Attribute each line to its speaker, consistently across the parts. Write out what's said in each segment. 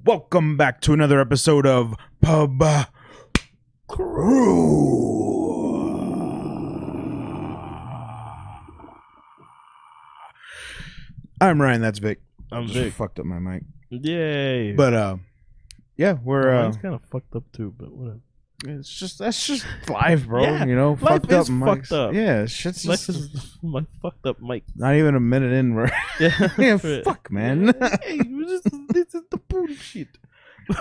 Speaker 1: Welcome back to another episode of Pub Crew. I'm Ryan, that's Vic.
Speaker 2: I'm
Speaker 1: Just
Speaker 2: Vic.
Speaker 1: fucked up my mic.
Speaker 2: Yay.
Speaker 1: But yeah, we're
Speaker 2: mine's kind of fucked up too, but whatever.
Speaker 1: that's just live, bro.
Speaker 2: Yeah,
Speaker 1: you know,
Speaker 2: life
Speaker 1: fucked up
Speaker 2: is
Speaker 1: mics.
Speaker 2: fucked up.
Speaker 1: Yeah, shit's
Speaker 2: Life
Speaker 1: just
Speaker 2: is my fucked up mic.
Speaker 1: not even a minute in. We're yeah, fuck, man.
Speaker 2: Hey, this is the bullshit.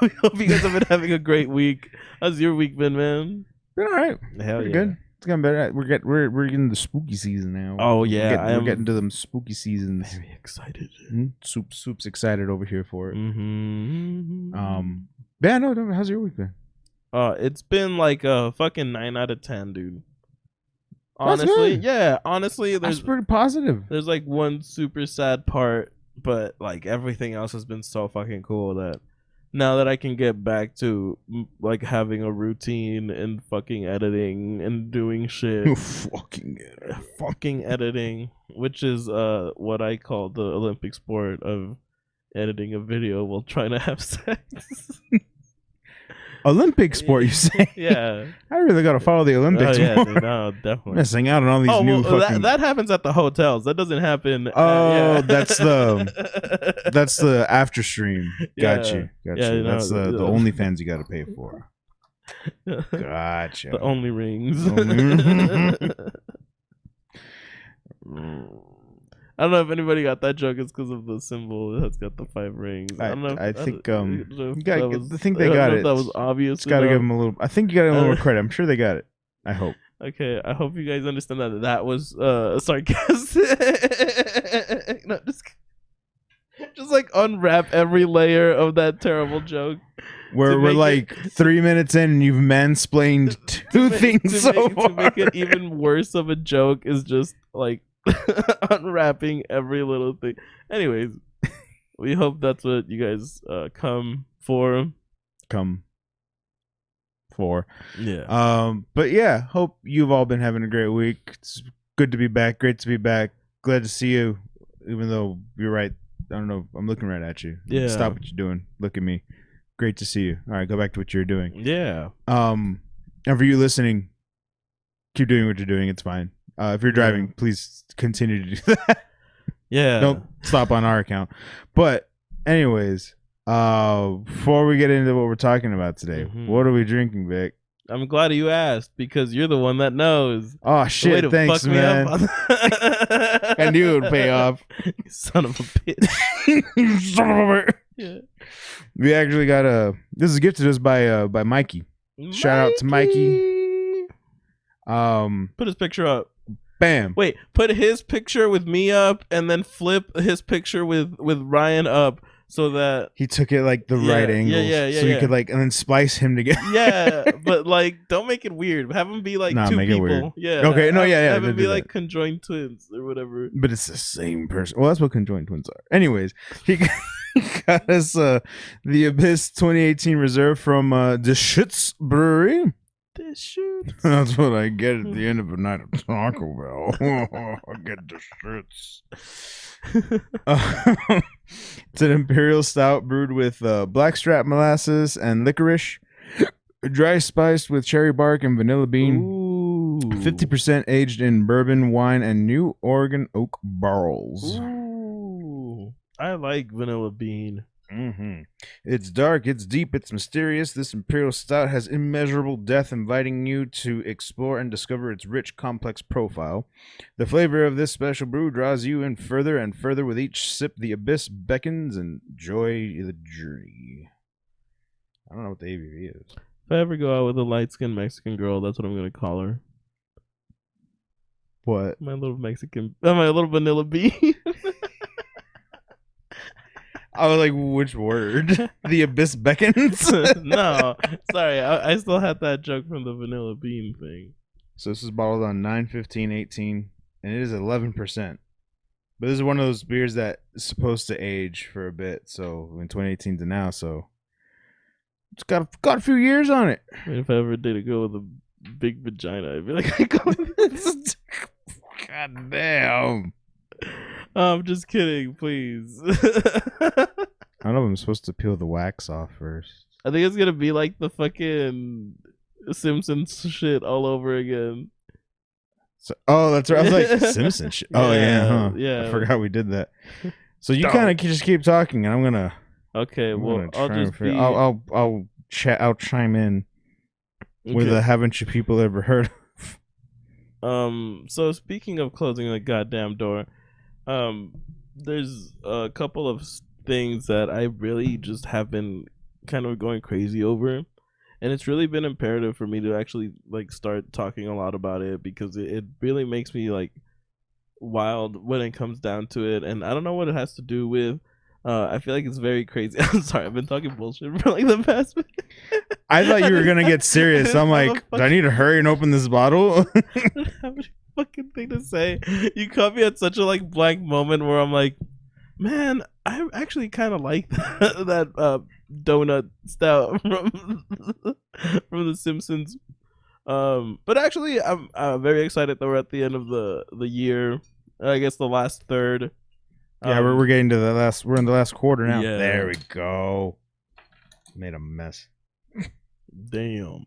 Speaker 2: We hope you guys have been having a great week. How's your week been, man?
Speaker 1: Been all right.
Speaker 2: Hell
Speaker 1: Pretty
Speaker 2: yeah.
Speaker 1: good. It's getting better. We're getting the spooky season now.
Speaker 2: Oh yeah,
Speaker 1: we're getting to them spooky seasons.
Speaker 2: very excited.
Speaker 1: Soup's excited over here for it.
Speaker 2: Mm-hmm.
Speaker 1: Yeah, no. How's your week been?
Speaker 2: It's been like a fucking 9 out of 10, dude.
Speaker 1: That's
Speaker 2: Honestly,
Speaker 1: good.
Speaker 2: yeah. Honestly,
Speaker 1: That's pretty positive.
Speaker 2: There's like one super sad part, but like everything else has been so fucking cool that now that I can get back to like having a routine and fucking editing and doing shit. Fucking editing, which is what I call the Olympic sport of editing a video while trying to have sex.
Speaker 1: Olympic sport, you say?
Speaker 2: Yeah.
Speaker 1: I really gotta follow the Olympics
Speaker 2: Oh, yeah,
Speaker 1: more.
Speaker 2: dude, no, definitely.
Speaker 1: Missing out on all these new fucking.
Speaker 2: that happens at the hotels. That doesn't happen.
Speaker 1: Oh,
Speaker 2: yeah.
Speaker 1: that's the after stream. Got
Speaker 2: Yeah.
Speaker 1: you.
Speaker 2: Yeah, you know,
Speaker 1: That's the OnlyFans you gotta pay for.
Speaker 2: The
Speaker 1: Gotcha.
Speaker 2: only rings. I don't know if anybody got that joke. It's because of the symbol that's got the 5 rings. I don't know.
Speaker 1: I think
Speaker 2: I
Speaker 1: think they got it.
Speaker 2: That was obvious.
Speaker 1: Just gotta give them a little. I think you got a little more credit. I'm sure they got it. I hope.
Speaker 2: Okay, I hope you guys understand that was sarcastic. No, just like unwrap every layer of that terrible joke.
Speaker 1: Where we're like 3 minutes in and you've mansplained two things so far.
Speaker 2: To make it even worse of a joke is just like unwrapping every little thing. Anyways, we hope that's what you guys come for. Yeah.
Speaker 1: But yeah, hope you've all been having a great week. It's good to be back. Great to be back. Glad to see you. Even though you're right. I don't know. I'm looking right at you.
Speaker 2: Yeah.
Speaker 1: Stop what you're doing. Look at me. Great to see you. All right, go back to what you're doing.
Speaker 2: Yeah.
Speaker 1: And for you listening, keep doing what you're doing. It's fine. If you're driving, please continue to do that.
Speaker 2: Yeah.
Speaker 1: Don't stop on our account. But anyways, before we get into what we're talking about today, what are we drinking, Vic?
Speaker 2: I'm glad you asked because you're the one that knows.
Speaker 1: Oh shit! Thanks, man. I knew it would pay off.
Speaker 2: You son of a bitch.
Speaker 1: Son of a bitch.
Speaker 2: Yeah.
Speaker 1: We actually got this is gifted us by Mikey. Shout out to Mikey.
Speaker 2: Put his picture up.
Speaker 1: Bam.
Speaker 2: Wait, put his picture with me up and then flip his picture with Ryan up so that
Speaker 1: he took it like the right angle. So you could like and then splice him together.
Speaker 2: Yeah, but like don't make it weird. Have them be like two
Speaker 1: make
Speaker 2: people.
Speaker 1: It weird.
Speaker 2: Yeah.
Speaker 1: Okay, no, yeah.
Speaker 2: Have them be like conjoined twins or whatever.
Speaker 1: But it's the same person. Well, that's what conjoined twins are. Anyways, he got us the Abyss 2018 Reserve from Deschutes Brewery.
Speaker 2: Deschutes.
Speaker 1: That's what I get at the end of a night of Taco Bell. I get Deschutes. It's an imperial stout brewed with blackstrap molasses and licorice, dry spiced with cherry bark and vanilla bean.
Speaker 2: Ooh.
Speaker 1: 50% aged in bourbon, wine, and New Oregon oak barrels.
Speaker 2: Ooh. I like vanilla bean.
Speaker 1: It's dark, it's deep, it's mysterious. This imperial stout has immeasurable depth, inviting you to explore and discover its rich, complex profile. The flavor of this special brew draws you in further and further with each sip. The Abyss beckons and enjoy the journey. I don't know what the ABV is.
Speaker 2: If I ever go out with a light-skinned Mexican girl, that's what I'm gonna call her.
Speaker 1: What?
Speaker 2: My little vanilla bean.
Speaker 1: I was like, which word? The Abyss beckons?
Speaker 2: No, sorry. I still had that joke from the vanilla bean thing.
Speaker 1: So this is bottled on 9/15/18, and it is 11%. But this is one of those beers that is supposed to age for a bit. So in 2018 to now, so it's got a few years on it.
Speaker 2: I mean, if I ever did a girl with a big vagina, I'd be like,
Speaker 1: God damn.
Speaker 2: I'm just kidding, please.
Speaker 1: I don't know I'm supposed to peel the wax off first.
Speaker 2: I think it's gonna be like the fucking Simpsons shit all over again.
Speaker 1: So, oh, that's right. I was like, Simpson shit. Oh, yeah, huh?
Speaker 2: Yeah.
Speaker 1: I forgot we did that. So you
Speaker 2: Don't.
Speaker 1: kind of just keep talking, and I'm gonna.
Speaker 2: Okay,
Speaker 1: I'm
Speaker 2: well,
Speaker 1: gonna
Speaker 2: I'll
Speaker 1: try and
Speaker 2: just
Speaker 1: figure-
Speaker 2: be.
Speaker 1: I'll chat. I'll chime in with
Speaker 2: Okay.
Speaker 1: a haven't you people ever heard of?
Speaker 2: So speaking of closing the goddamn door, there's a couple of things that I really just have been kind of going crazy over, and it's really been imperative for me to actually like start talking a lot about it because it really makes me like wild when it comes down to it, and I don't know what it has to do with. I feel like it's very crazy. I'm sorry, I've been talking bullshit for like the past minute.
Speaker 1: I thought you were gonna get serious. I'm
Speaker 2: I
Speaker 1: like, do I need to hurry and open this bottle?
Speaker 2: I don't have any fucking thing to say. You caught me at such a like blank moment where I'm like, man, I actually kind of like that donut stout from The Simpsons. But actually, I'm very excited that we're at the end of the year. I guess the last third.
Speaker 1: Yeah, we're getting to the last. We're in the last quarter now.
Speaker 2: Yeah.
Speaker 1: There we go. Made a mess.
Speaker 2: Damn.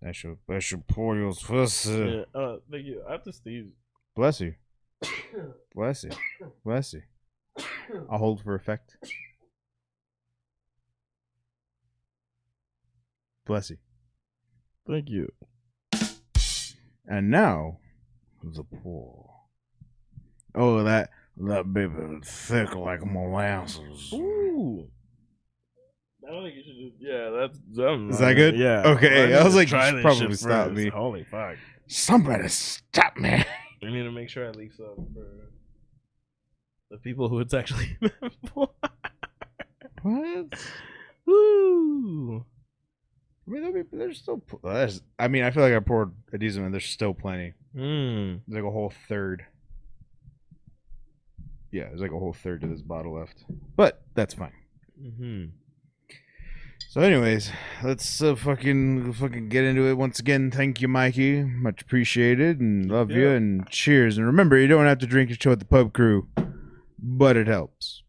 Speaker 1: I should pour yours first.
Speaker 2: Yeah. Thank you. I have to sneeze.
Speaker 1: Bless you. Bless you. Bless you. I'll hold for effect. Bless you.
Speaker 2: Thank you.
Speaker 1: And now the pour. Oh, that baby is thick like molasses.
Speaker 2: Ooh. I don't think you should. Yeah, that's.
Speaker 1: Is that good?
Speaker 2: Yeah.
Speaker 1: Okay, I was like, you
Speaker 2: try
Speaker 1: should
Speaker 2: this
Speaker 1: probably
Speaker 2: shit
Speaker 1: stop
Speaker 2: first.
Speaker 1: me.
Speaker 2: Holy fuck!
Speaker 1: Somebody stop me.
Speaker 2: I need to make sure I leave some for the people who it's actually meant for.
Speaker 1: What?
Speaker 2: Woo!
Speaker 1: I mean, there's still. I mean, I feel like I poured a decent amount. There's still plenty.
Speaker 2: Mm.
Speaker 1: There's like a whole third. Yeah, there's like a whole third to this bottle left, but that's fine.
Speaker 2: Mm-hmm.
Speaker 1: So, anyways, let's fucking get into it once again. Thank you, Mikey. Much appreciated, and love you, and cheers. And remember, you don't have to drink your show at the pub crew, but it helps.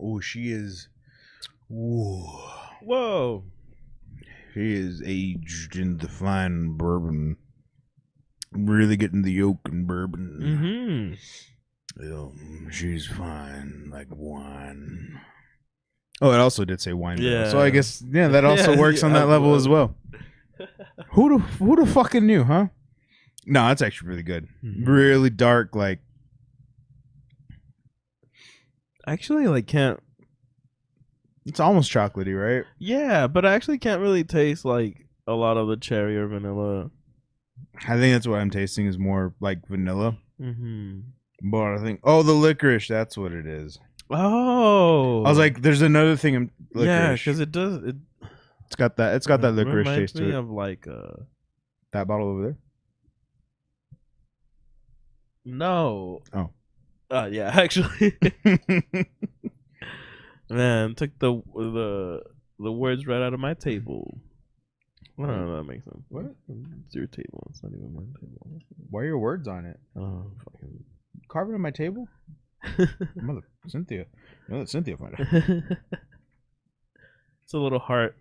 Speaker 1: Oh, she is. Ooh.
Speaker 2: Whoa!
Speaker 1: She is aged in the fine bourbon. Really getting the yolk in bourbon.
Speaker 2: Mm-hmm.
Speaker 1: She's fine, like wine. Oh, it also did say wine.
Speaker 2: Yeah.
Speaker 1: So I guess that also works on that level as well. Who the fucking knew, huh? No, that's actually really good.
Speaker 2: Mm-hmm.
Speaker 1: Really dark, like.
Speaker 2: Actually, like can't.
Speaker 1: It's almost chocolatey, right?
Speaker 2: Yeah, but I actually can't really taste like a lot of the cherry or vanilla.
Speaker 1: I think that's what I'm tasting is more like vanilla.
Speaker 2: Mm-hmm.
Speaker 1: But I think the licorice, that's what it is.
Speaker 2: Oh,
Speaker 1: I was like, there's another thing in licorice.
Speaker 2: yeah, because it does.
Speaker 1: It's got that licorice
Speaker 2: reminds
Speaker 1: taste
Speaker 2: me
Speaker 1: to it.
Speaker 2: of like
Speaker 1: That bottle over there.
Speaker 2: No.
Speaker 1: Oh.
Speaker 2: Yeah, actually. Man, took the words right out of my table. I don't know if that makes sense.
Speaker 1: What?
Speaker 2: It's your table. It's not even my table.
Speaker 1: Why are your words on it?
Speaker 2: Oh, fucking.
Speaker 1: Carve it on my table? Mother Cynthia. You know that Cynthia find it.
Speaker 2: It's a little heart.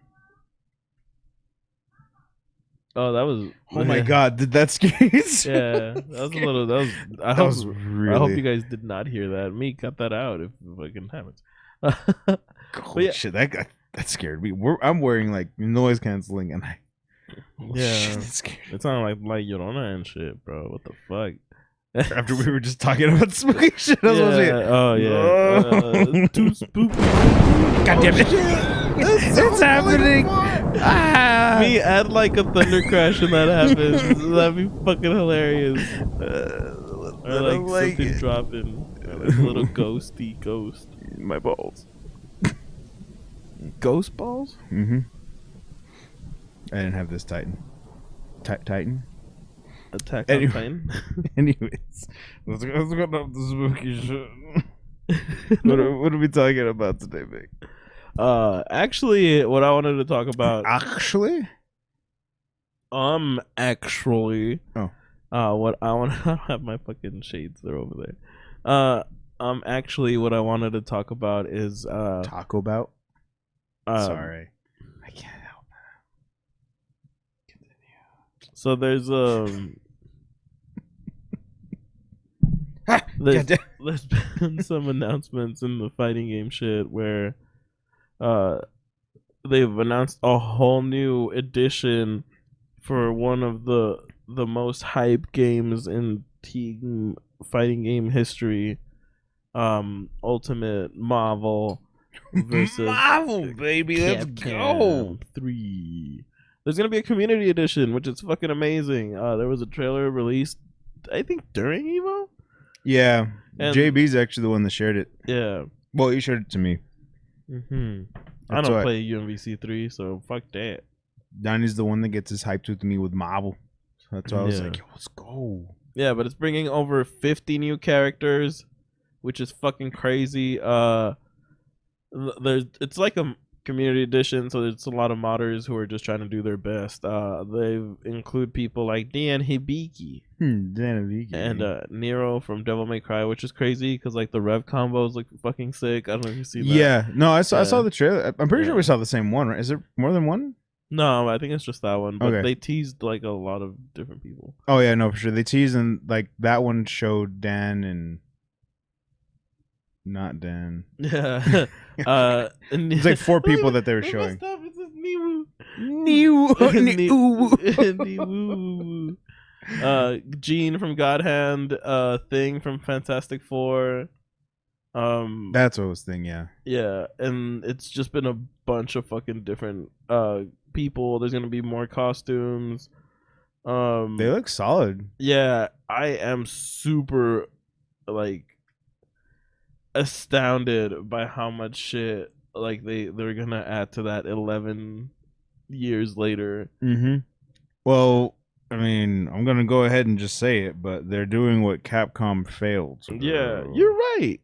Speaker 2: Oh, that was.
Speaker 1: Oh my god, did that scare you?
Speaker 2: Yeah, that was a little. That was. I hope you guys did not hear that. Me, cut that out if it can happen.
Speaker 1: Holy shit, that scared me. I'm wearing like noise canceling, and
Speaker 2: shit,
Speaker 1: that scared me.
Speaker 2: It sounded like Llorona and shit, bro. What the fuck?
Speaker 1: After we were just talking about spooky shit, I was
Speaker 2: oh yeah, too spooky.
Speaker 1: God damn it! It's happening.
Speaker 2: Me add like a thunder crash when that happens. That'd be fucking hilarious. Or like something dropping, or like a little ghosty ghost.
Speaker 1: My balls.
Speaker 2: Ghost balls?
Speaker 1: Mm-hmm. I didn't have this Titan. Titan?
Speaker 2: Attack on Titan?
Speaker 1: Anyways, let's go up the spooky shit. What are we talking about today, Vic?
Speaker 2: Actually, what I wanted to talk about.
Speaker 1: Actually?
Speaker 2: Actually,
Speaker 1: Oh.
Speaker 2: what I want to have my fucking shades. They're over there. Actually, what I wanted to talk about is
Speaker 1: Taco Bout.
Speaker 2: um,
Speaker 1: Sorry, I can't help.
Speaker 2: So there's
Speaker 1: Ah,
Speaker 2: there's
Speaker 1: goddamn.
Speaker 2: there's been some announcements in the fighting game shit where uh they've announced a whole new edition for one of the most hype games in team fighting game history. Ultimate Marvel versus
Speaker 1: Marvel, baby, let's go.
Speaker 2: Capcom 3. There's gonna be a community edition, which is fucking amazing. There was a trailer released, I think, during Evo.
Speaker 1: Yeah,
Speaker 2: And
Speaker 1: JB's actually the one that shared it.
Speaker 2: yeah,
Speaker 1: Well, he showed it to me.
Speaker 2: I
Speaker 1: That's
Speaker 2: don't
Speaker 1: why
Speaker 2: play UMVC 3, so fuck that.
Speaker 1: Donnie's the one that gets his hyped with me with Marvel. So that's why I was
Speaker 2: Yeah.
Speaker 1: like, yo, let's go.
Speaker 2: Yeah, but it's bringing over 50 new characters, which is fucking crazy. There's it's like a community edition, so there's a lot of modders who are just trying to do their best. They include people like Dan Hibiki and Nero from Devil May Cry, which is crazy because like the rev combos look fucking sick. I don't know if you see that.
Speaker 1: Yeah, no, I saw
Speaker 2: Yeah.
Speaker 1: the trailer. I'm pretty sure
Speaker 2: Yeah.
Speaker 1: we saw the same one, right? Is there more than one?
Speaker 2: No, I think it's just that one, but
Speaker 1: Okay.
Speaker 2: they teased like a lot of different people.
Speaker 1: Oh yeah, no, for sure. They teased and like that one showed Dan and not Dan.
Speaker 2: Yeah.
Speaker 1: It's like 4 people that they were showing.
Speaker 2: Stop, it's just Niwu.
Speaker 1: Niwu.
Speaker 2: Niwu. Jean from God Hand, Thing from Fantastic Four.
Speaker 1: That's what I was thinking. Yeah.
Speaker 2: Yeah, and it's just been a bunch of fucking different people. There's gonna be more costumes.
Speaker 1: They look solid.
Speaker 2: Yeah, I am super like astounded by how much shit like they're gonna add to that 11 years later.
Speaker 1: Mm-hmm. Well, I mean, I'm gonna go ahead and just say it, but they're doing what Capcom failed. So
Speaker 2: Yeah, you're right.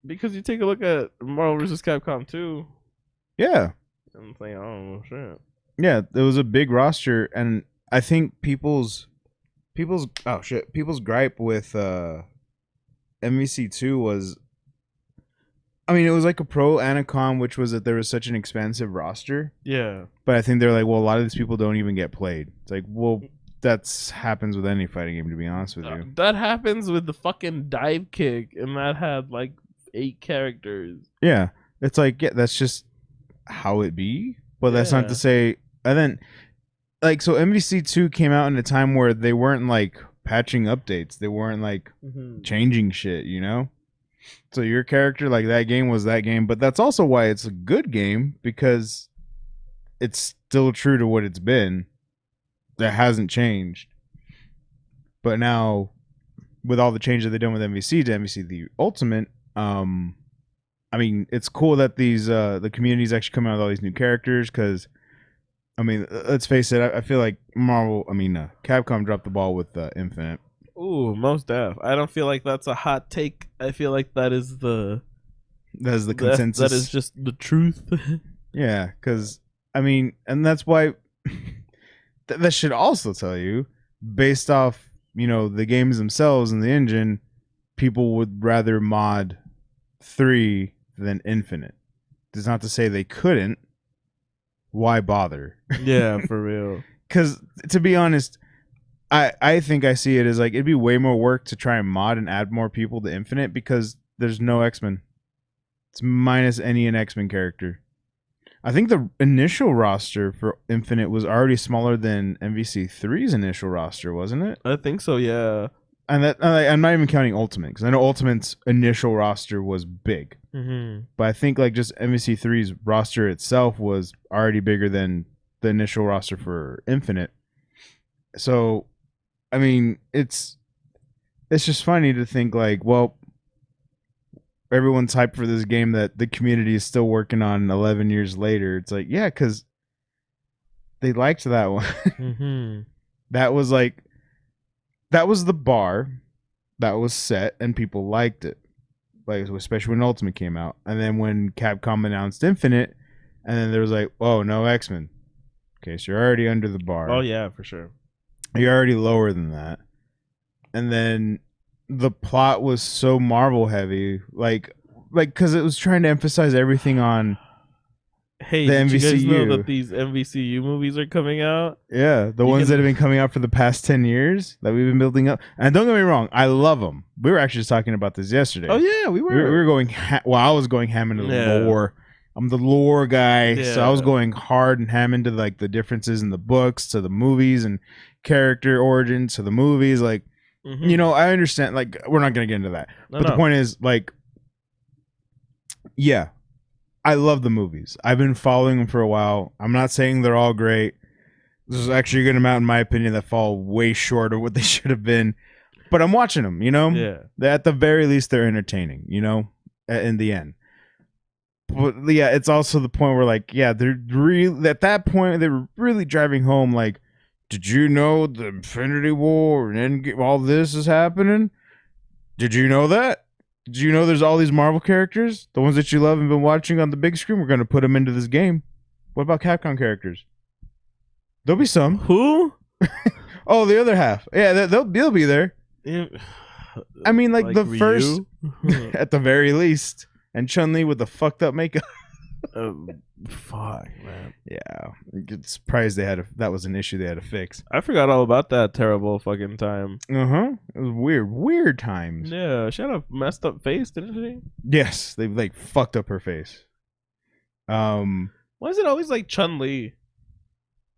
Speaker 2: Because you take a look at Marvel vs. Capcom 2,
Speaker 1: yeah,
Speaker 2: and it's like, oh shit.
Speaker 1: yeah. It was a big roster, and I think people's gripe with MVC2 was, I mean, it was like a pro and a con, which was that there was such an expansive roster.
Speaker 2: Yeah.
Speaker 1: But I think they're like, well, a lot of these people don't even get played. It's like, well, that's happens with any fighting game, to be honest with you.
Speaker 2: That happens with the fucking dive kick, and that had like 8 characters.
Speaker 1: Yeah, it's like, yeah, that's just how it be. But that's not
Speaker 2: Yeah.
Speaker 1: to say. And then, like, so MVC2 came out in a time where they weren't like patching updates. They weren't like changing shit, you know. So your character, like, that game was that game, but that's also why it's a good game, because it's still true to what it's been. That hasn't changed. But now, with all the changes they've done with MVC to MVC the Ultimate, I mean, it's cool that these the community's actually coming out with all these new characters, because, I mean, let's face it, I feel like Capcom dropped the ball with Infinite.
Speaker 2: Ooh, most def. I don't feel like that's a hot take. I feel like that is the
Speaker 1: Consensus.
Speaker 2: That is just the truth.
Speaker 1: Yeah, because, I mean, and that's why that should also tell you, based off, the games themselves and the engine, people would rather mod 3 than Infinite. That's not to say they couldn't. Why bother?
Speaker 2: Yeah, for real.
Speaker 1: Because, to be honest, I think I see it as like, it'd be way more work to try and mod and add more people to Infinite, because there's no X-Men. It's minus any an X-Men character. I think the initial roster for Infinite was already smaller than MVC3's initial roster, wasn't it?
Speaker 2: I think so, yeah.
Speaker 1: And that I'm not even counting Ultimate, because I know Ultimate's initial roster was big.
Speaker 2: Mm-hmm.
Speaker 1: But I think like just MVC3's roster itself was already bigger than the initial roster for Infinite. So, I mean, it's just funny to think like, well, everyone's hyped for this game that the community is still working on 11 years later. It's like, yeah, because they liked that one.
Speaker 2: Mm-hmm.
Speaker 1: That was the bar that was set, and people liked it. Like, especially when Ultimate came out. And then when Capcom announced Infinite, and then there was like, oh, no X-Men. Okay, so you're already under the bar.
Speaker 2: Oh yeah, for sure.
Speaker 1: You're already lower than that. And then the plot was so Marvel heavy, like because it was trying to emphasize everything on
Speaker 2: Hey,
Speaker 1: the
Speaker 2: did you guys know
Speaker 1: MVCU.
Speaker 2: that these MVCU movies are coming out?
Speaker 1: Yeah, the
Speaker 2: You
Speaker 1: ones that
Speaker 2: can-
Speaker 1: have been coming out for the past 10 years that we've been building up. And don't get me wrong, I love them. We were actually just talking about this yesterday.
Speaker 2: Oh yeah, we
Speaker 1: we were going I was going ham into the
Speaker 2: Yeah.
Speaker 1: lore. I'm the lore guy, so I was
Speaker 2: Yeah.
Speaker 1: going hard and ham into like the differences in the books to the movies and character origins to the movies. Like,
Speaker 2: Mhm.
Speaker 1: you know, I understand. Like, we're not gonna get into that,
Speaker 2: No,
Speaker 1: but the
Speaker 2: no.
Speaker 1: point is, like, yeah, I love the movies. I've been following them for a while. I'm not saying they're all great. There's actually a good amount, in my opinion, that fall way short of what they should have been. But I'm watching them, you know?
Speaker 2: Yeah.
Speaker 1: At the very least, they're entertaining, you know, in the end. But yeah, it's also the point where, like, yeah, they're really, at that point, they were really driving home, like, did you know the Infinity War and Endgame, all this is happening? Did you know that? Did you know there's all these Marvel characters? The ones that you love and been watching on the big screen, we're going to put them into this game. What about Capcom characters? There'll be some.
Speaker 2: Who?
Speaker 1: Oh, the other half. Yeah, they'll be there. I mean, like the
Speaker 2: Ryu?
Speaker 1: first, at the very least. And Chun-Li with the fucked up makeup.
Speaker 2: Fuck, man.
Speaker 1: Yeah. I'm surprised that was an issue they had to fix.
Speaker 2: I forgot all about that terrible fucking time.
Speaker 1: Uh-huh. It was weird. Weird times.
Speaker 2: Yeah, she had a messed up face, didn't she?
Speaker 1: Yes. They like fucked up her face.
Speaker 2: Why is it always like Chun-Li?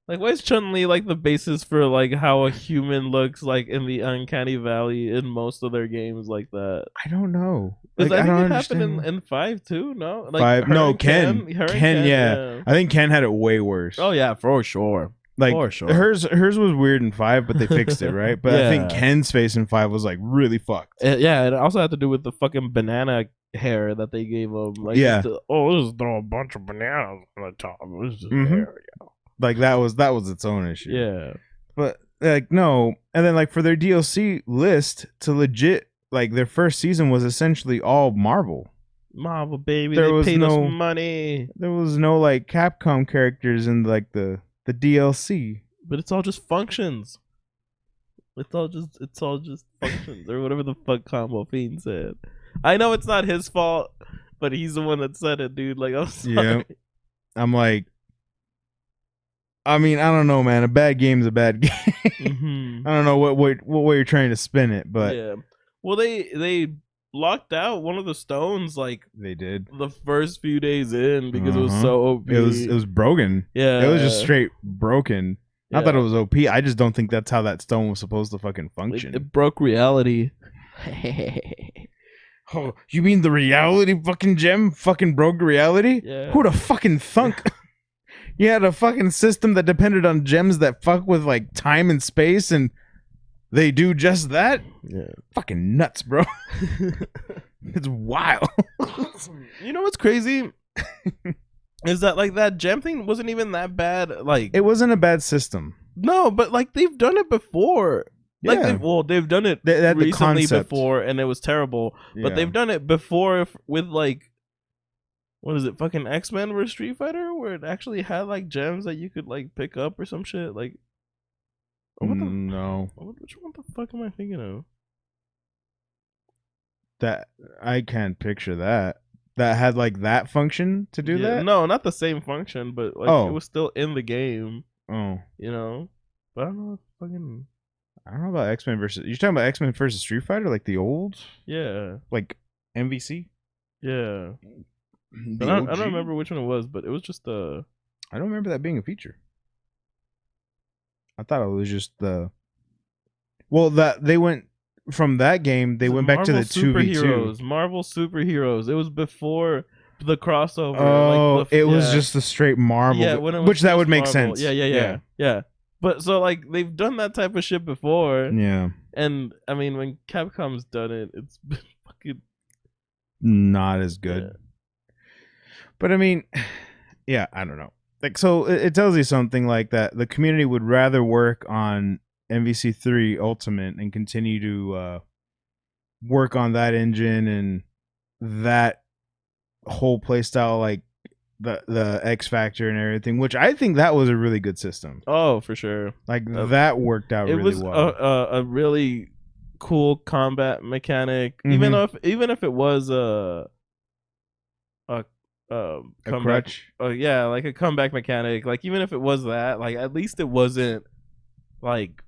Speaker 2: Like, why is Chun-Li like the basis for like how a human looks like in the Uncanny Valley in most of their games like that?
Speaker 1: I don't know.
Speaker 2: Because
Speaker 1: Like,
Speaker 2: I think
Speaker 1: don't
Speaker 2: it happened
Speaker 1: understand.
Speaker 2: in 5 too, no? Like
Speaker 1: 5.
Speaker 2: her
Speaker 1: No,
Speaker 2: and
Speaker 1: Ken.
Speaker 2: her and
Speaker 1: Ken, yeah. I think Ken had it way worse.
Speaker 2: Oh yeah, for sure.
Speaker 1: Like
Speaker 2: for sure.
Speaker 1: hers was weird in 5, but they fixed it, right? But I think
Speaker 2: Yeah.
Speaker 1: Ken's face in 5 was like really fucked.
Speaker 2: Yeah, it also had to do with the fucking banana hair that they gave him. Like,
Speaker 1: Yeah.
Speaker 2: let's just throw a bunch of bananas on the top. It was just
Speaker 1: Mhm.
Speaker 2: hair.
Speaker 1: Like that was its own issue.
Speaker 2: Yeah.
Speaker 1: But like no, and then like for their DLC list to legit like their first season was essentially all Marvel.
Speaker 2: Marvel, baby,
Speaker 1: There
Speaker 2: they
Speaker 1: was
Speaker 2: paid
Speaker 1: no-
Speaker 2: us money.
Speaker 1: There was no like Capcom characters in like the DLC.
Speaker 2: But it's all just functions. It's all just functions or whatever the fuck Combo Fiend said. I know it's not his fault, but he's the one that said it, dude. Like, I'm sorry.
Speaker 1: Yeah. I'm like, I mean, I don't know, man. A bad game's a bad game.
Speaker 2: Mhm.
Speaker 1: I don't know what way you're trying to spin it, but
Speaker 2: Yeah. Well, they locked out one of the stones like
Speaker 1: they did.
Speaker 2: the first few days in because it was
Speaker 1: Uh-huh.
Speaker 2: so OP.
Speaker 1: It was broken.
Speaker 2: yeah.
Speaker 1: It was just straight broken. Not that
Speaker 2: Yeah.
Speaker 1: it was OP. I just don't think that's how that stone was supposed to fucking function.
Speaker 2: It broke reality.
Speaker 1: Oh, you mean the reality fucking gem fucking broke reality?
Speaker 2: Yeah.
Speaker 1: Who'da fucking thunk? You had a fucking system that depended on gems that fuck with like time and space, and they do just that?
Speaker 2: Yeah.
Speaker 1: Fucking nuts, bro. It's wild.
Speaker 2: You know what's crazy? Is that like that gem thing wasn't even that bad? Like,
Speaker 1: It wasn't a bad system.
Speaker 2: no, but like they've done it before. Like,
Speaker 1: Yeah.
Speaker 2: they've done it
Speaker 1: The
Speaker 2: recently
Speaker 1: concept.
Speaker 2: before, and it was terrible. But
Speaker 1: Yeah.
Speaker 2: they've done it before with like, what is it, fucking X-Men vs Street Fighter, where it actually had like gems that you could like pick up or some shit. Like, or what the,
Speaker 1: No.
Speaker 2: which one the fuck am I thinking of?
Speaker 1: That I can't picture that. That had like that function to do
Speaker 2: Yeah,
Speaker 1: that?
Speaker 2: no, not the same function, but like
Speaker 1: Oh.
Speaker 2: it was still in the game,
Speaker 1: Oh.
Speaker 2: you know. But I don't know, fucking
Speaker 1: I don't know about X-Men versus. You're talking about X-Men versus Street Fighter, like the old,
Speaker 2: yeah,
Speaker 1: like MVC.
Speaker 2: yeah.
Speaker 1: The
Speaker 2: But I
Speaker 1: OG?
Speaker 2: don't remember which one it was, but it was just
Speaker 1: I don't remember that being a feature. I thought it was just the. Well, that they went from that game. They went back to the 2v2.
Speaker 2: superheroes. Marvel superheroes. It was before the crossover.
Speaker 1: Oh,
Speaker 2: like the,
Speaker 1: it was
Speaker 2: yeah.
Speaker 1: just the straight Marvel,
Speaker 2: yeah, when it was
Speaker 1: which that
Speaker 2: just
Speaker 1: would make
Speaker 2: Marvel.
Speaker 1: sense.
Speaker 2: Yeah. But so like they've done that type of shit before,
Speaker 1: Yeah.
Speaker 2: and I mean when Capcom's done it, it's been fucking
Speaker 1: Not as good.
Speaker 2: Yeah.
Speaker 1: But I mean, yeah, I don't know. Like, so it tells you something like that. The community would rather work on MVC3 Ultimate and continue to work on that engine and that whole playstyle, like the X Factor and everything, which I think that was a really good system.
Speaker 2: Oh, for sure.
Speaker 1: Like that worked out
Speaker 2: It
Speaker 1: really
Speaker 2: was
Speaker 1: well.
Speaker 2: a really cool combat mechanic,
Speaker 1: Mhm.
Speaker 2: even if it was a
Speaker 1: A
Speaker 2: comeback.
Speaker 1: crutch.
Speaker 2: Yeah, like a comeback mechanic. Like even if it was that, like at least it wasn't like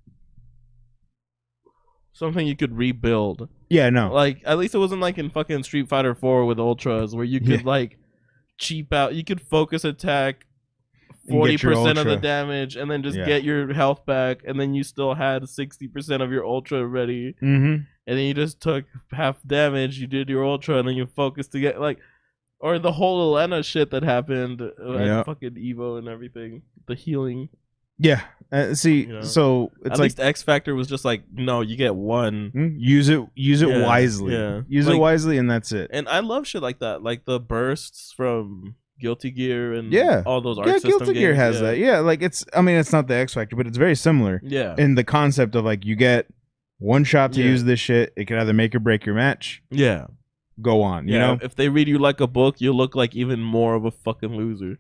Speaker 2: something you could rebuild.
Speaker 1: Yeah, no.
Speaker 2: Like at least it wasn't like in fucking Street Fighter 4 with ultras where you could like cheap out. You could focus attack
Speaker 1: And get your
Speaker 2: 40% of the
Speaker 1: ultra.
Speaker 2: damage and then just
Speaker 1: Yeah.
Speaker 2: get your health back, and then you still had 60% of your ultra ready.
Speaker 1: Mhm.
Speaker 2: And then you just took half damage, you did your ultra, and then you focused to get like, or the whole Elena shit that happened
Speaker 1: Yeah.
Speaker 2: at fucking Evo and everything, the healing.
Speaker 1: Yeah. See,
Speaker 2: You know.
Speaker 1: so it's
Speaker 2: At
Speaker 1: like
Speaker 2: least X Factor was just like, no, you get one.
Speaker 1: use it
Speaker 2: Yeah,
Speaker 1: wisely.
Speaker 2: yeah.
Speaker 1: Use it
Speaker 2: Like-
Speaker 1: wisely, and that's it.
Speaker 2: And I love shit like that, like the bursts from Guilty Gear and
Speaker 1: Yeah.
Speaker 2: all those Arc
Speaker 1: Yeah,
Speaker 2: System
Speaker 1: Guilty Gear
Speaker 2: games,
Speaker 1: has that. Yeah, like it's. I mean, it's not the X Factor, but it's very similar
Speaker 2: Yeah,
Speaker 1: in the concept of like you get one shot to
Speaker 2: Yeah.
Speaker 1: use this shit. It can either make or break your match.
Speaker 2: yeah.
Speaker 1: Go on, you
Speaker 2: Yeah,
Speaker 1: know.
Speaker 2: if they read you like a book, you look like even more of a fucking loser.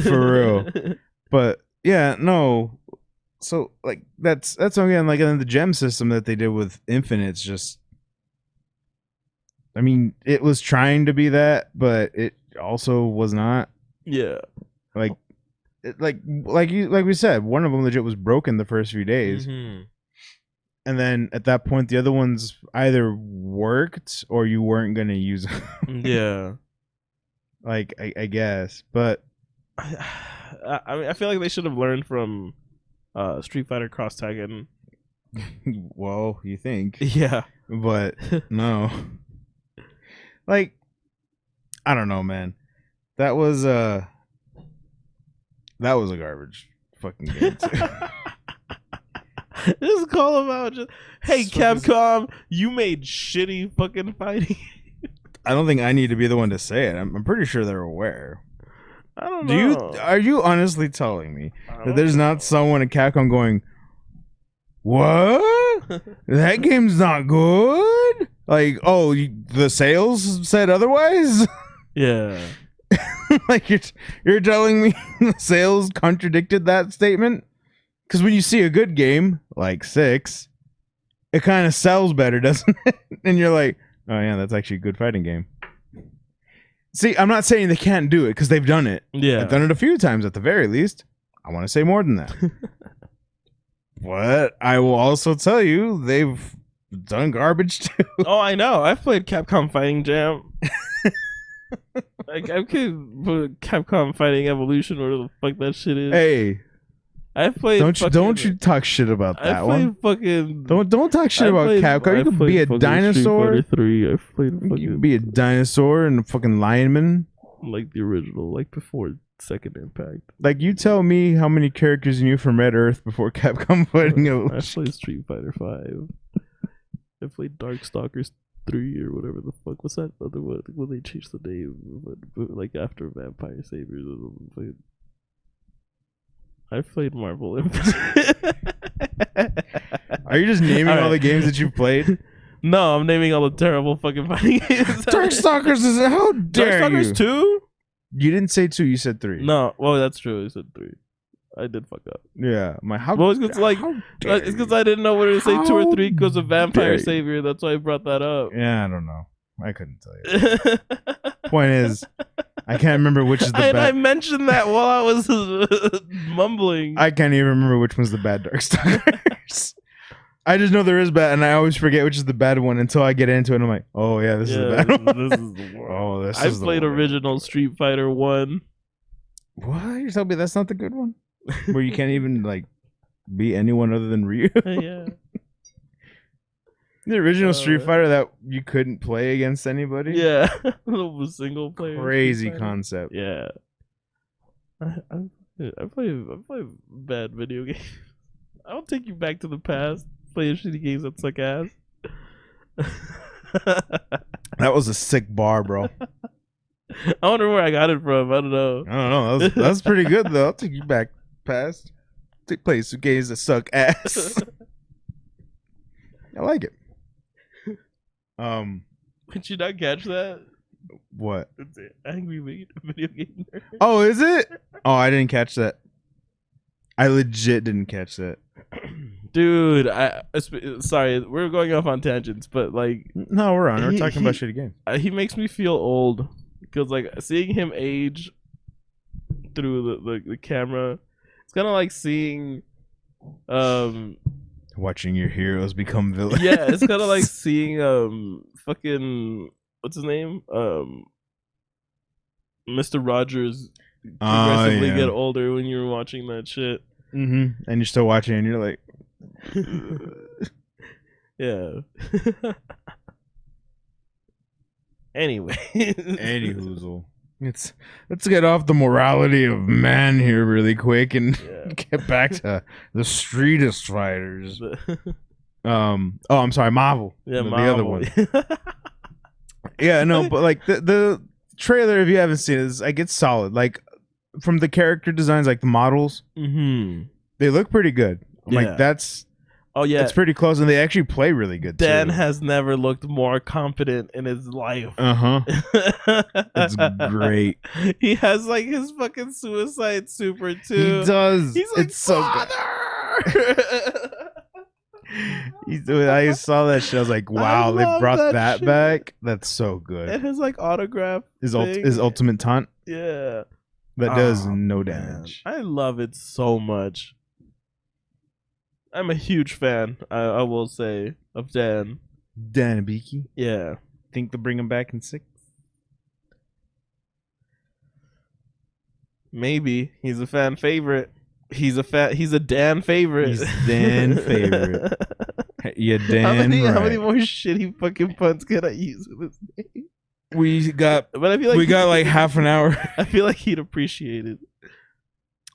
Speaker 1: For real. But yeah, no. So like that's again like, and then the gem system that they did with Infinite's just. I mean, it was trying to be that, but it also was not.
Speaker 2: Yeah.
Speaker 1: Like, like we said, one of them legit was broken the first few days,
Speaker 2: Mhm.
Speaker 1: and then at that point, the other ones either worked or you weren't gonna use them.
Speaker 2: Yeah.
Speaker 1: Like I guess, but
Speaker 2: I mean, I feel like they should have learned from Street Fighter Cross Tekken.
Speaker 1: well, you think,
Speaker 2: Yeah.
Speaker 1: but no. Like, I don't know, man. That was a garbage fucking game. Too.
Speaker 2: Just call them out. Just, hey,
Speaker 1: This fucking-
Speaker 2: Capcom, you made shitty fucking fighting.
Speaker 1: I don't think I need to be the one to say it. I'm pretty sure they're aware.
Speaker 2: I don't know.
Speaker 1: Are you honestly telling me
Speaker 2: I
Speaker 1: that
Speaker 2: don't
Speaker 1: there's
Speaker 2: know.
Speaker 1: not someone at Capcom going, what? That game's not good? Like, oh, the sales said otherwise?
Speaker 2: Yeah.
Speaker 1: Like you're telling me the sales contradicted that statement? Because when you see a good game like 6, it kind of sells better, doesn't it? And you're like, oh yeah, that's actually a good fighting game. See, I'm not saying they can't do it because they've done it.
Speaker 2: Yeah.
Speaker 1: I've done it a few times at the very least. I want to say more than that. But I will also tell you they've done garbage too.
Speaker 2: Oh, I know. I've played Capcom Fighting Jam. Like I could put Capcom Fighting Evolution, or the fuck that shit is.
Speaker 1: Hey,
Speaker 2: I've played.
Speaker 1: don't you talk shit about that
Speaker 2: I
Speaker 1: one.
Speaker 2: played fucking.
Speaker 1: Don't talk shit about Capcom. You could be a dinosaur.
Speaker 2: Street Fighter 3. I've played
Speaker 1: You
Speaker 2: fucking
Speaker 1: could be a dinosaur and a fucking lineman.
Speaker 2: like the original, like before Second Impact.
Speaker 1: Like, you tell me how many characters you knew from Red Earth before Capcom Fighting
Speaker 2: I
Speaker 1: Evolution.
Speaker 2: played Street Fighter 5. I played Darkstalkers 3 or whatever the fuck. What's that other one? When they changed the name, but like after Vampire Saviors. I played Marvel.
Speaker 1: Are you just naming all
Speaker 2: Alright.
Speaker 1: the games that you've played?
Speaker 2: No, I'm naming all the terrible fucking fighting games.
Speaker 1: Darkstalkers is how dare
Speaker 2: Darkstalkers
Speaker 1: you?
Speaker 2: 2?
Speaker 1: You didn't say 2, you said 3.
Speaker 2: No, well that's true. I said 3. I did fuck up.
Speaker 1: Yeah, how?
Speaker 2: Well, it's 'cause, like,
Speaker 1: how dare
Speaker 2: It's because
Speaker 1: you?
Speaker 2: I didn't know whether to say 2 or
Speaker 1: How
Speaker 2: 3 because of
Speaker 1: dare
Speaker 2: Vampire
Speaker 1: you.
Speaker 2: Savior. That's why I brought that up.
Speaker 1: Yeah, I don't know. I couldn't tell you. Point is, I can't remember which is the
Speaker 2: I
Speaker 1: bad.
Speaker 2: mentioned that while I was mumbling.
Speaker 1: I can't even remember which one's the bad Darkstalkers. I just know there is bad, and I always forget which is the bad one until I get into it. And I'm like, oh yeah, this is the bad one.
Speaker 2: This is the one.
Speaker 1: Oh, this
Speaker 2: I
Speaker 1: is the
Speaker 2: played
Speaker 1: one.
Speaker 2: original Street Fighter 1.
Speaker 1: What? You're telling me that's not the good one? Where you can't even like be anyone other than Ryu?
Speaker 2: Yeah.
Speaker 1: The original Street Fighter that you couldn't play against anybody?
Speaker 2: Yeah. Little single player.
Speaker 1: Crazy
Speaker 2: Street Fighter.
Speaker 1: concept.
Speaker 2: Yeah. I play bad video games. I'll take you back to the past. Play shitty games that suck ass.
Speaker 1: That was a sick bar, bro.
Speaker 2: I wonder where I got it from. I don't know.
Speaker 1: I don't know. That's pretty good though. I'll take you back past. Take play some games that suck ass. I like it.
Speaker 2: Did you not catch that?
Speaker 1: What?
Speaker 2: It's an Angry Video Game Nerd.
Speaker 1: Oh, is it? Oh, I didn't catch that. I legit didn't catch that.
Speaker 2: Dude, sorry, we're going off on tangents, but like,
Speaker 1: No, we're on. We're talking about shitty games.
Speaker 2: He makes me feel old because like seeing him age through the camera, it's kind of like seeing,
Speaker 1: watching your heroes become villains.
Speaker 2: yeah, it's kind of like seeing fucking what's his name, Mr. Rogers progressively get older when you're watching that shit.
Speaker 1: And you're still watching, and you're like,
Speaker 2: yeah. Anyway,
Speaker 1: any hoozle. Let's get off the morality of man here really quick and get back to the streetest fighters. Oh, I'm sorry, Marvel.
Speaker 2: Yeah,
Speaker 1: the
Speaker 2: Marvel.
Speaker 1: other one. Yeah, no, but like the trailer, if you haven't seen it, is like it's solid. Like from the character designs, like the models, they look pretty good. I'm like, that's it's pretty close, and they actually play really good.
Speaker 2: Dan
Speaker 1: too.
Speaker 2: has never looked more confident in his life.
Speaker 1: It's great.
Speaker 2: He has like his fucking Suicide Super too.
Speaker 1: He does.
Speaker 2: He's like,
Speaker 1: it's so good. I saw that shit. I was like, wow, they brought that back. That's so good.
Speaker 2: And his like autograph.
Speaker 1: His ultimate taunt.
Speaker 2: Yeah.
Speaker 1: That does no damage.
Speaker 2: I love it so much. I'm a huge fan, I will say, of Dan.
Speaker 1: Dan Abiki?
Speaker 2: Yeah.
Speaker 1: Think they'll bring him back in 6?
Speaker 2: Maybe. He's a fan favorite. He's a Dan favorite.
Speaker 1: He's Dan favorite. Yeah, Dan.
Speaker 2: How many more shitty fucking puns can I use with his name?
Speaker 1: But I feel like we got like half an hour.
Speaker 2: I feel like he'd appreciate it.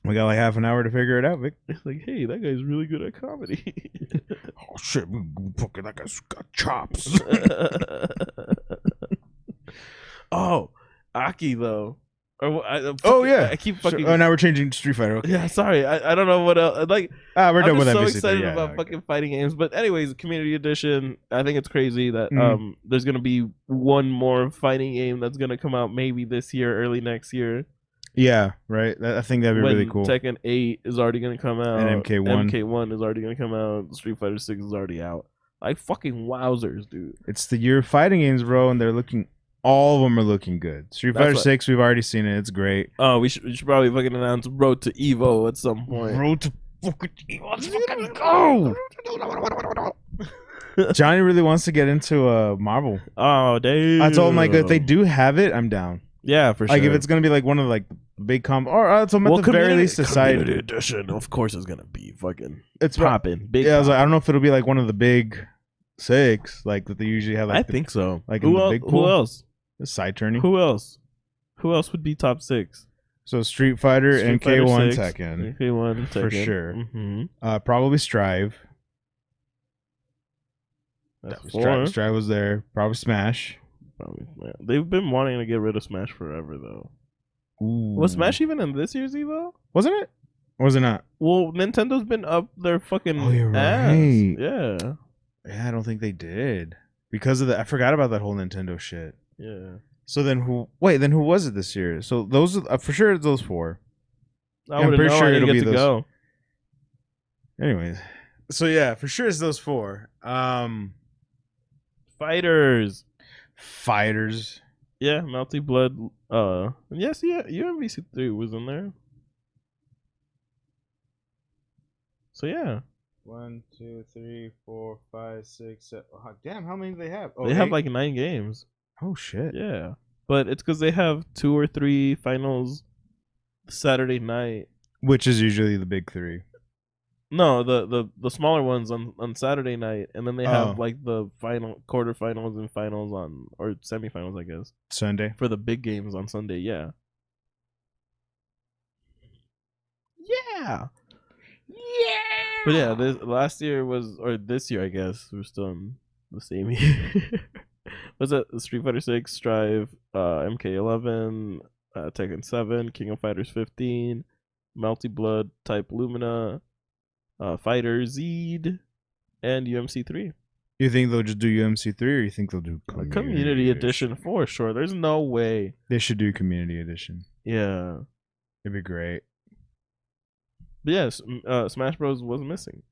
Speaker 1: We got like half an hour to figure it out, Vic.
Speaker 2: It's like, hey, that guy's really good at comedy.
Speaker 1: Oh shit, fucking that guy's got chops.
Speaker 2: Oh, Aki though.
Speaker 1: I
Speaker 2: keep fucking.
Speaker 1: Oh, now we're changing to Street Fighter. Okay.
Speaker 2: Yeah, sorry. I don't know what else. Like,
Speaker 1: we're done with
Speaker 2: I'm
Speaker 1: that.
Speaker 2: so excited about fucking fighting games. But anyways, Community Edition. I think it's crazy that there's gonna be one more fighting game that's gonna come out maybe this year, early next year.
Speaker 1: Yeah, right. I think that'd be really cool.
Speaker 2: Tekken 8 is already gonna come out,
Speaker 1: and
Speaker 2: MK1 is already gonna come out. Street Fighter 6 is already out. Like fucking wowzers, dude.
Speaker 1: It's the year of fighting games, bro, and they're looking. All of them are looking good. Street Fighter 6, we've already seen it. It's great.
Speaker 2: Oh, we should probably fucking announce Road to Evo at some point.
Speaker 1: Road to fucking Evo. Let's fucking go. Johnny really wants to get into Marvel.
Speaker 2: Oh, damn.
Speaker 1: I told him like if they do have it, I'm down.
Speaker 2: Yeah, for sure.
Speaker 1: Like if it's gonna be like one of like big or at the very least
Speaker 2: Community Edition, of course, is gonna be fucking.
Speaker 1: It's
Speaker 2: popping.
Speaker 1: Big. Yeah, I was like, I don't know if it'll be like one of the big 6, like that they usually have. Like
Speaker 2: I think so.
Speaker 1: Like in the big pool.
Speaker 2: Who else?
Speaker 1: Side turning.
Speaker 2: Who else? Who else would be top 6?
Speaker 1: So Street Fighter, MK1, Tekken.
Speaker 2: MK1, Tekken.
Speaker 1: For sure.
Speaker 2: Mm-hmm.
Speaker 1: Probably Strive.
Speaker 2: That's
Speaker 1: Strive was there. Probably Smash.
Speaker 2: Probably. Yeah. They've been wanting to get rid of Smash forever, though.
Speaker 1: Ooh.
Speaker 2: Was Smash even in this year's Evo?
Speaker 1: Wasn't it? Or was it not?
Speaker 2: Well, Nintendo's been up their fucking
Speaker 1: you're
Speaker 2: ass.
Speaker 1: Right.
Speaker 2: Yeah.
Speaker 1: Yeah, I don't think they did. Because of I forgot about that whole Nintendo shit.
Speaker 2: Yeah.
Speaker 1: So then who was it this year? So those for sure it's those 4.
Speaker 2: I'm pretty sure it'll be those. Go.
Speaker 1: Anyways. So yeah, for sure it's those 4.
Speaker 2: Fighters. Yeah, Melty Blood. Yes, yeah, UMVC3 was in there. So yeah.
Speaker 1: 1, 2, 3, 4, 5, 6, 7. Oh, damn, how many do they have?
Speaker 2: They have like 9 games.
Speaker 1: Oh shit.
Speaker 2: Yeah, but it's because they have 2 or 3 finals Saturday night,
Speaker 1: which is usually the big 3.
Speaker 2: No, the smaller ones on Saturday night, and then they have like the final quarterfinals and finals or semifinals, I guess.
Speaker 1: Sunday
Speaker 2: for the big games on Sunday. Yeah. Yeah. But yeah, this year, I guess we're still in the same year. Was it Street Fighter 6, Strive, MK11, Tekken 7, King of Fighters 15, Melty Blood, Type Lumina, Fighter Zed, and UMC3.
Speaker 1: You think they'll just do UMC 3, or you think they'll do
Speaker 2: Community edition for sure. There's no way.
Speaker 1: They should do community edition.
Speaker 2: Yeah.
Speaker 1: It'd be great.
Speaker 2: But yes, Smash Bros was missing.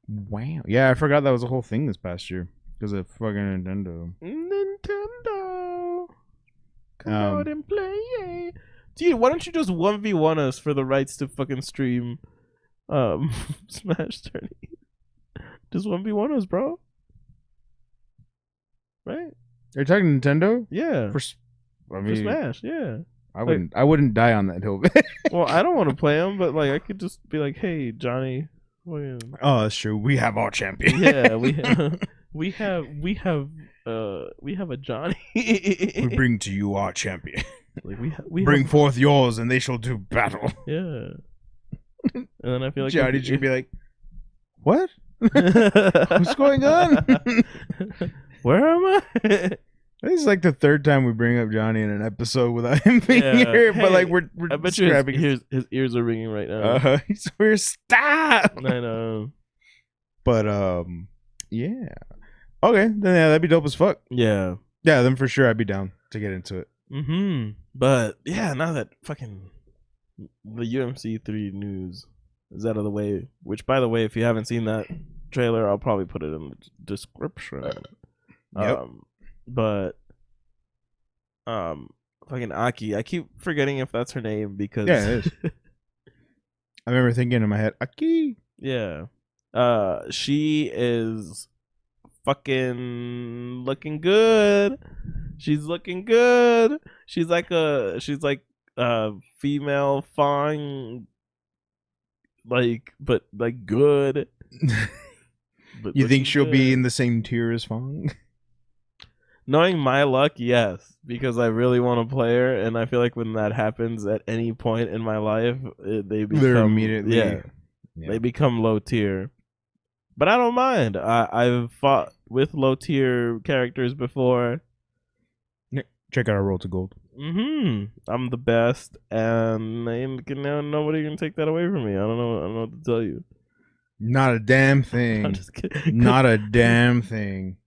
Speaker 1: Wow. Yeah, I forgot that was a whole thing this past year because of fucking Nintendo.
Speaker 2: Come out and play. Dude, why don't you just 1v1 us for the rights to fucking stream Smash Tourney? Just 1v1 us, bro. Right?
Speaker 1: Are you talking Nintendo?
Speaker 2: Yeah.
Speaker 1: For
Speaker 2: Smash, yeah.
Speaker 1: I wouldn't die on that hill.
Speaker 2: Well, I don't want to play them, but like I could just be like, "Hey, Johnny."
Speaker 1: Oh, that's true. We have our champion.
Speaker 2: Yeah, we have a Johnny.
Speaker 1: We bring to you our champion.
Speaker 2: Like we
Speaker 1: bring forth yours, and they shall do battle.
Speaker 2: Yeah. And then I feel like
Speaker 1: Johnny should be like, "What? What's going on?
Speaker 2: Where am I?"
Speaker 1: This is like the third time we bring up Johnny in an episode without him being here. But like we're
Speaker 2: I bet you his ears are ringing right now.
Speaker 1: He's we're stop.
Speaker 2: I know.
Speaker 1: But yeah. Okay, then yeah, that'd be dope as fuck.
Speaker 2: Yeah.
Speaker 1: Yeah, then for sure I'd be down to get into it.
Speaker 2: But yeah, now that fucking the UMC 3 news is out of the way, which by the way, if you haven't seen that trailer, I'll probably put it in the description.
Speaker 1: Yep.
Speaker 2: But fucking Aki, I keep forgetting if that's her name because
Speaker 1: yeah, it is. I remember thinking in my head, Aki.
Speaker 2: Yeah. She is fucking looking good. She's looking good. She's like a female Fang, like, but like good.
Speaker 1: But you think she'll be in the same tier as Fang?
Speaker 2: Knowing my luck, yes, because I really want to play her, and I feel like when that happens at any point in my life, they become
Speaker 1: immediately
Speaker 2: they become low tier. But I don't mind. I've fought with low tier characters before.
Speaker 1: Check out our roll to gold.
Speaker 2: I'm the best, and nobody can take that away from me. I don't know what to tell you.
Speaker 1: Not a damn thing.
Speaker 2: I'm just kidding.
Speaker 1: Not a damn thing.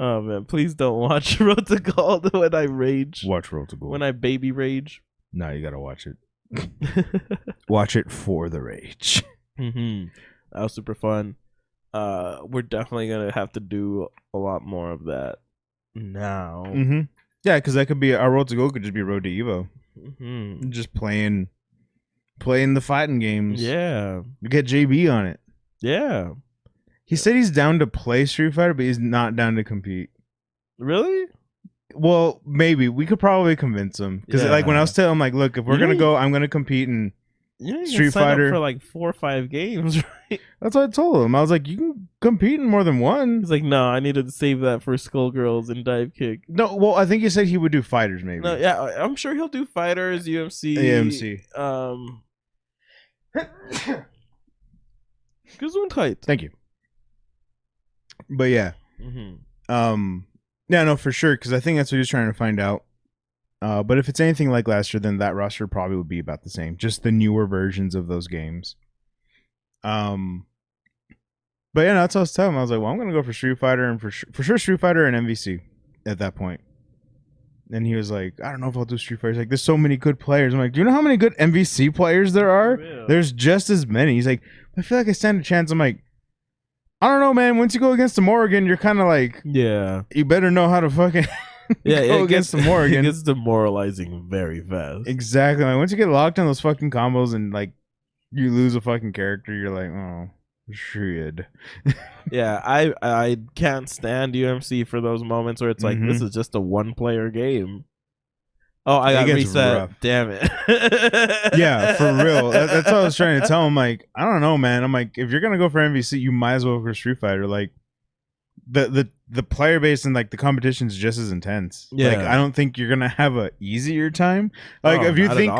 Speaker 2: Oh man, please don't watch Road to Gold when I rage.
Speaker 1: Watch Road to Gold.
Speaker 2: When I baby rage.
Speaker 1: No, you gotta watch it. Watch it for the rage.
Speaker 2: That was super fun. We're definitely gonna have to do a lot more of that now.
Speaker 1: Yeah, because that could be our Road to Gold. Could just be Road to Evo. Just playing the fighting games.
Speaker 2: Yeah,
Speaker 1: we get JB on it.
Speaker 2: Yeah.
Speaker 1: He said he's down to play Street Fighter, but he's not down to compete.
Speaker 2: Really?
Speaker 1: Well, maybe. We could probably convince him. Because like when I was telling him, like, look, if we're going to go, I'm going to compete in Street Fighter.
Speaker 2: Up for like 4 or 5 games, right?
Speaker 1: That's what I told him. I was like, you can compete in more than one.
Speaker 2: He's like, no, I need to save that for Skullgirls and Dive Kick.
Speaker 1: No, well, I think he said he would do fighters, maybe.
Speaker 2: No, yeah, I'm sure he'll do fighters, UMC.
Speaker 1: AMC.
Speaker 2: Gesundheit.
Speaker 1: Thank you. But yeah. Yeah, no, for sure, because I think that's what he was trying to find out. But if it's anything like last year, then that roster probably would be about the same. Just the newer versions of those games. But yeah, no, that's what I was telling him. I was like, well, I'm going to go for Street Fighter and for sure Street Fighter and MVC at that point. And he was like, I don't know if I'll do Street Fighter. He's like, there's so many good players. I'm like, do you know how many good MVC players there are? There's just as many. He's like, I feel like I stand a chance. I'm like, I don't know, man. Once you go against the Morrigan, you're kind of like,
Speaker 2: yeah,
Speaker 1: you better know how to fucking go against the Morrigan.
Speaker 2: It gets demoralizing very fast.
Speaker 1: Exactly. Like, once you get locked on those fucking combos and like you lose a fucking character, you're like, oh, shit.
Speaker 2: Yeah, I can't stand UMC for those moments where it's like, this is just a 1-player game. Oh, I got reset. Rough. Damn it.
Speaker 1: Yeah, for real. That's what I was trying to tell him. Like, I don't know, man. I'm like, if you're gonna go for MVC, you might as well go for Street Fighter. Like, the player base and like the competition is just as intense. Yeah. Like, I don't think you're gonna have a easier time. Like, if you think,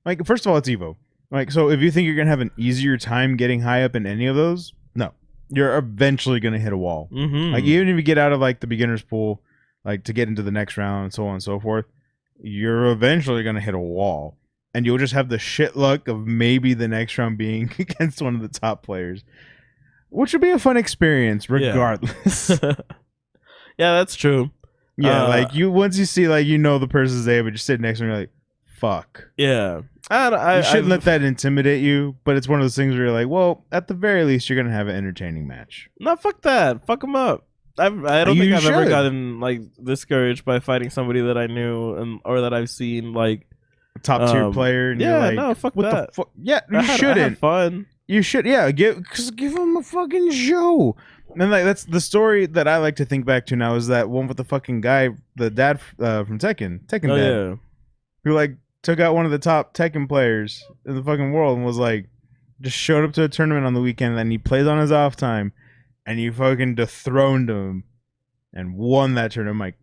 Speaker 1: like, first of all, it's Evo. Like, so if you think you're gonna have an easier time getting high up in any of those, no, you're eventually gonna hit a wall. Like, even if you get out of like the beginner's pool, like to get into the next round and so on and so forth, you're eventually going to hit a wall, and you'll just have the shit luck of maybe the next round being against one of the top players. which would be a fun experience regardless.
Speaker 2: Yeah, that's true.
Speaker 1: Yeah, like you once you see like the person's there, but you're sitting next to them, you're like, fuck.
Speaker 2: Yeah.
Speaker 1: You shouldn't let that intimidate you, but it's one of those things where you're like, well, at the very least, you're gonna have an entertaining match.
Speaker 2: No, fuck that. Fuck them up. I don't think I've ever
Speaker 1: should.
Speaker 2: gotten like discouraged by fighting somebody that I knew or that I've seen like
Speaker 1: Top tier player. And
Speaker 2: yeah,
Speaker 1: you're like,
Speaker 2: no, fuck
Speaker 1: what
Speaker 2: that.
Speaker 1: the fuck? Yeah, you
Speaker 2: I had
Speaker 1: shouldn't.
Speaker 2: fun.
Speaker 1: You should, yeah, give them a fucking show. And like that's the story that I like to think back to now is that one with the fucking guy, the dad from Tekken
Speaker 2: Oh
Speaker 1: Dad,
Speaker 2: yeah.
Speaker 1: who like took out one of the top Tekken players in the fucking world and was like, just showed up to a tournament on the weekend and he played on his off time, and you fucking dethroned him and won that tournament. I'm like,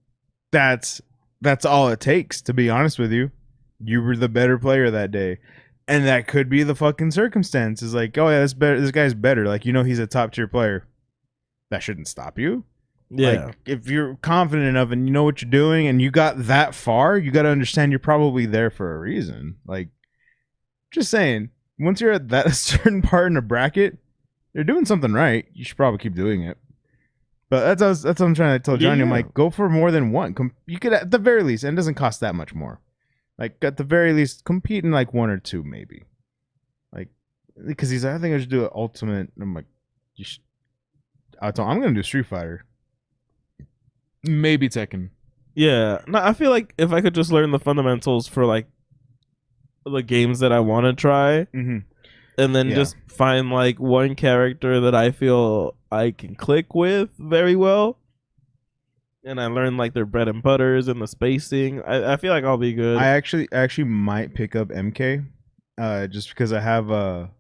Speaker 1: that's all it takes, to be honest with you. You were the better player that day. And that could be the fucking circumstance. Is like, oh yeah, this guy's better. Like, he's a top tier player. That shouldn't stop you.
Speaker 2: Yeah.
Speaker 1: Like, if you're confident enough and you know what you're doing and you got that far, you got to understand you're probably there for a reason. Like, just saying, once you're at that certain part in a bracket, you're doing something right. You should probably keep doing it. But that's what I'm trying to tell Johnny. I'm like, go for more than one. You could, at the very least, and it doesn't cost that much more. Like, at the very least, compete in like one or two, maybe. Like, because he's like, I think I should do an ultimate. And I'm like, you should. I'm gonna do Street Fighter. Maybe Tekken.
Speaker 2: Yeah. No, I feel like if I could just learn the fundamentals for like the games that I want to try, and then just find like one character that I feel I can click with very well, and I learn like their bread and butters and the spacing, I feel like I'll be good.
Speaker 1: I actually might pick up MK, just because I have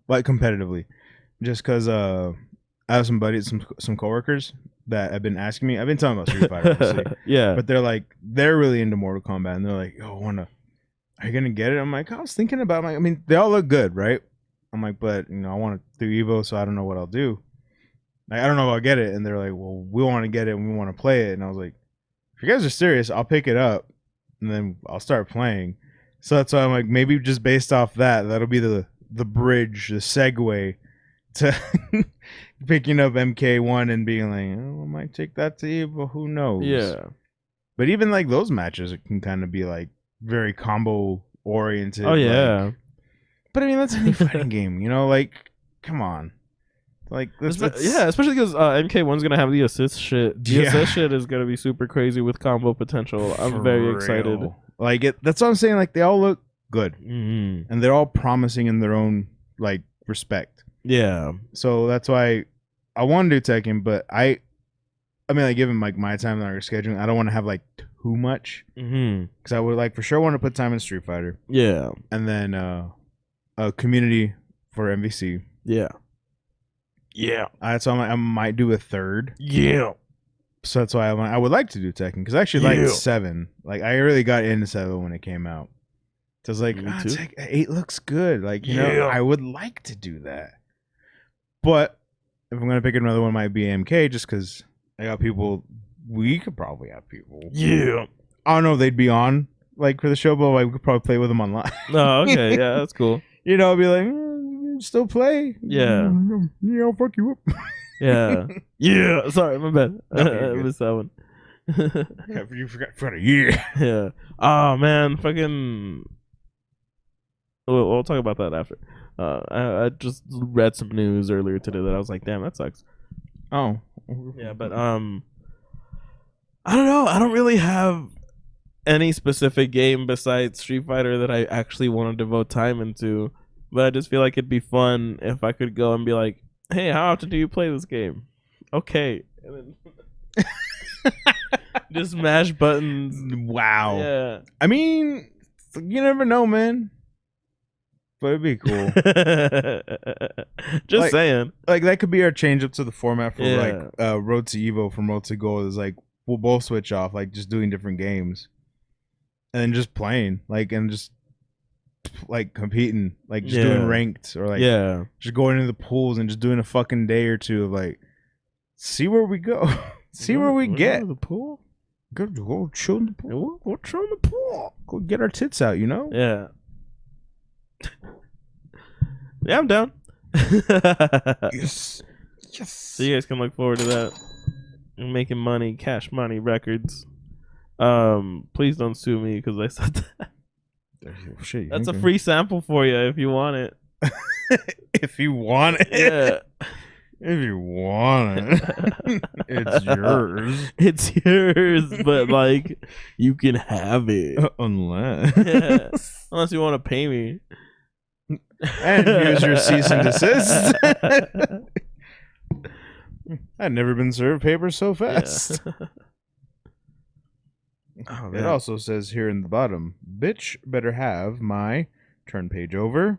Speaker 1: like competitively, just because I have some buddies, some coworkers that have been asking me. I've been talking about Street Fighter, obviously.
Speaker 2: Yeah,
Speaker 1: but they're really into Mortal Kombat, and they're like, "Oh, are you gonna get it?" I'm like, I was thinking about. I mean, they all look good, right? I'm like, but I want to do Evo, so I don't know what I'll do. Like, I don't know if I'll get it, and they're like, "Well, we want to get it, and we want to play it." And I was like, "If you guys are serious, I'll pick it up, and then I'll start playing." So that's why I'm like, maybe just based off that'll be the bridge, the segue to picking up MK1 and being like, oh, I might take that to Evo. Who knows?
Speaker 2: Yeah.
Speaker 1: But even like those matches can kind of be like very combo oriented.
Speaker 2: Oh yeah.
Speaker 1: Like, but I mean, that's any fighting game, like, come on. Like,
Speaker 2: yeah, especially because MK1's gonna have the assist shit. The assist shit is gonna be super crazy with combo potential. I'm very excited.
Speaker 1: Like, that's what I'm saying. Like, they all look good,
Speaker 2: and
Speaker 1: they're all promising in their own like respect.
Speaker 2: Yeah.
Speaker 1: So that's why I want to do Tekken, but I mean, like, given like my time and our scheduling, I don't want to have like too much. Because I would like for sure want to put time in Street Fighter.
Speaker 2: Yeah.
Speaker 1: And then a community for MVC.
Speaker 2: Yeah. Yeah.
Speaker 1: So I might do a third.
Speaker 2: Yeah.
Speaker 1: So that's why I would like to do Tekken, because I actually liked 7. Like, I really got into 7 when it came out. So I was like, 8 looks good. Like, I would like to do that. But if I'm gonna pick another one, it might be MK, just because I got people. We could probably have people.
Speaker 2: Yeah.
Speaker 1: I don't know if they'd be on like for the show, but like, we could probably play with them online.
Speaker 2: Oh, okay. Yeah, that's cool.
Speaker 1: Be like, still play.
Speaker 2: Yeah.
Speaker 1: Yeah, I'll fuck you up.
Speaker 2: Yeah. Yeah. Sorry, my bad.
Speaker 1: No,
Speaker 2: I missed that one.
Speaker 1: You forgot a year.
Speaker 2: Yeah. Oh man, fucking. We'll talk about that after. I just read some news earlier today that I was like, damn, that sucks.
Speaker 1: Oh.
Speaker 2: Yeah, but I don't know. I don't really have any specific game besides Street Fighter that I actually want to devote time into. But I just feel like it'd be fun if I could go and be like, hey, how often do you play this game? Okay. And then just mash buttons.
Speaker 1: Wow.
Speaker 2: Yeah.
Speaker 1: I mean, you never know, man. But it'd be cool.
Speaker 2: Just saying.
Speaker 1: Like, that could be our change up to the format for like Road to Evo from Road to Gold. Is like, we'll both switch off, like just doing different games. And then just playing. Like, and just like competing. Like, just doing ranked, or like just going into the pools and just doing a fucking day or two of like, see where we go. See where we get.
Speaker 2: Go to the pool?
Speaker 1: Go chill in the pool.
Speaker 2: Go chill in the pool.
Speaker 1: Go get our tits out,
Speaker 2: Yeah. Yeah, I'm down.
Speaker 1: Yes. Yes.
Speaker 2: So you guys can look forward to that. Making money, Cash Money Records. Please don't sue me because I said that.
Speaker 1: Shit,
Speaker 2: That's
Speaker 1: okay.
Speaker 2: a free sample for you if you want it.
Speaker 1: If you want it.
Speaker 2: Yeah.
Speaker 1: If you want it. It's yours.
Speaker 2: It's yours, but like you can have it.
Speaker 1: Unless.
Speaker 2: Yeah. Unless you want to pay me.
Speaker 1: And use your cease and desist. I've never been served paper so fast.
Speaker 2: Yeah. Oh,
Speaker 1: It also says here in the bottom, bitch better have my turn page over.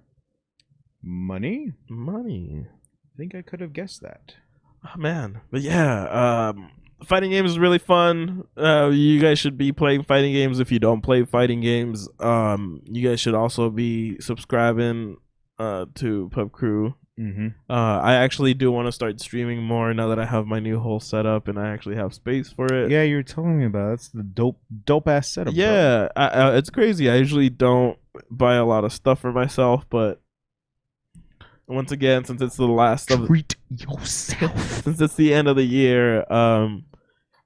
Speaker 1: Money?
Speaker 2: Money.
Speaker 1: I think I could have guessed that.
Speaker 2: Oh, man. But yeah, fighting games is really fun. You guys should be playing fighting games. If you don't play fighting games, you guys should also be subscribing to Pub Crew.
Speaker 1: Mm-hmm.
Speaker 2: I actually do want to start streaming more now that I have my new whole setup and I actually have space for it.
Speaker 1: Yeah, you were telling me about it. That's the dope ass setup.
Speaker 2: Yeah, it's crazy. I usually don't buy a lot of stuff for myself, but once again, since it's the last of
Speaker 1: Treat yourself.
Speaker 2: since it's the end of the year,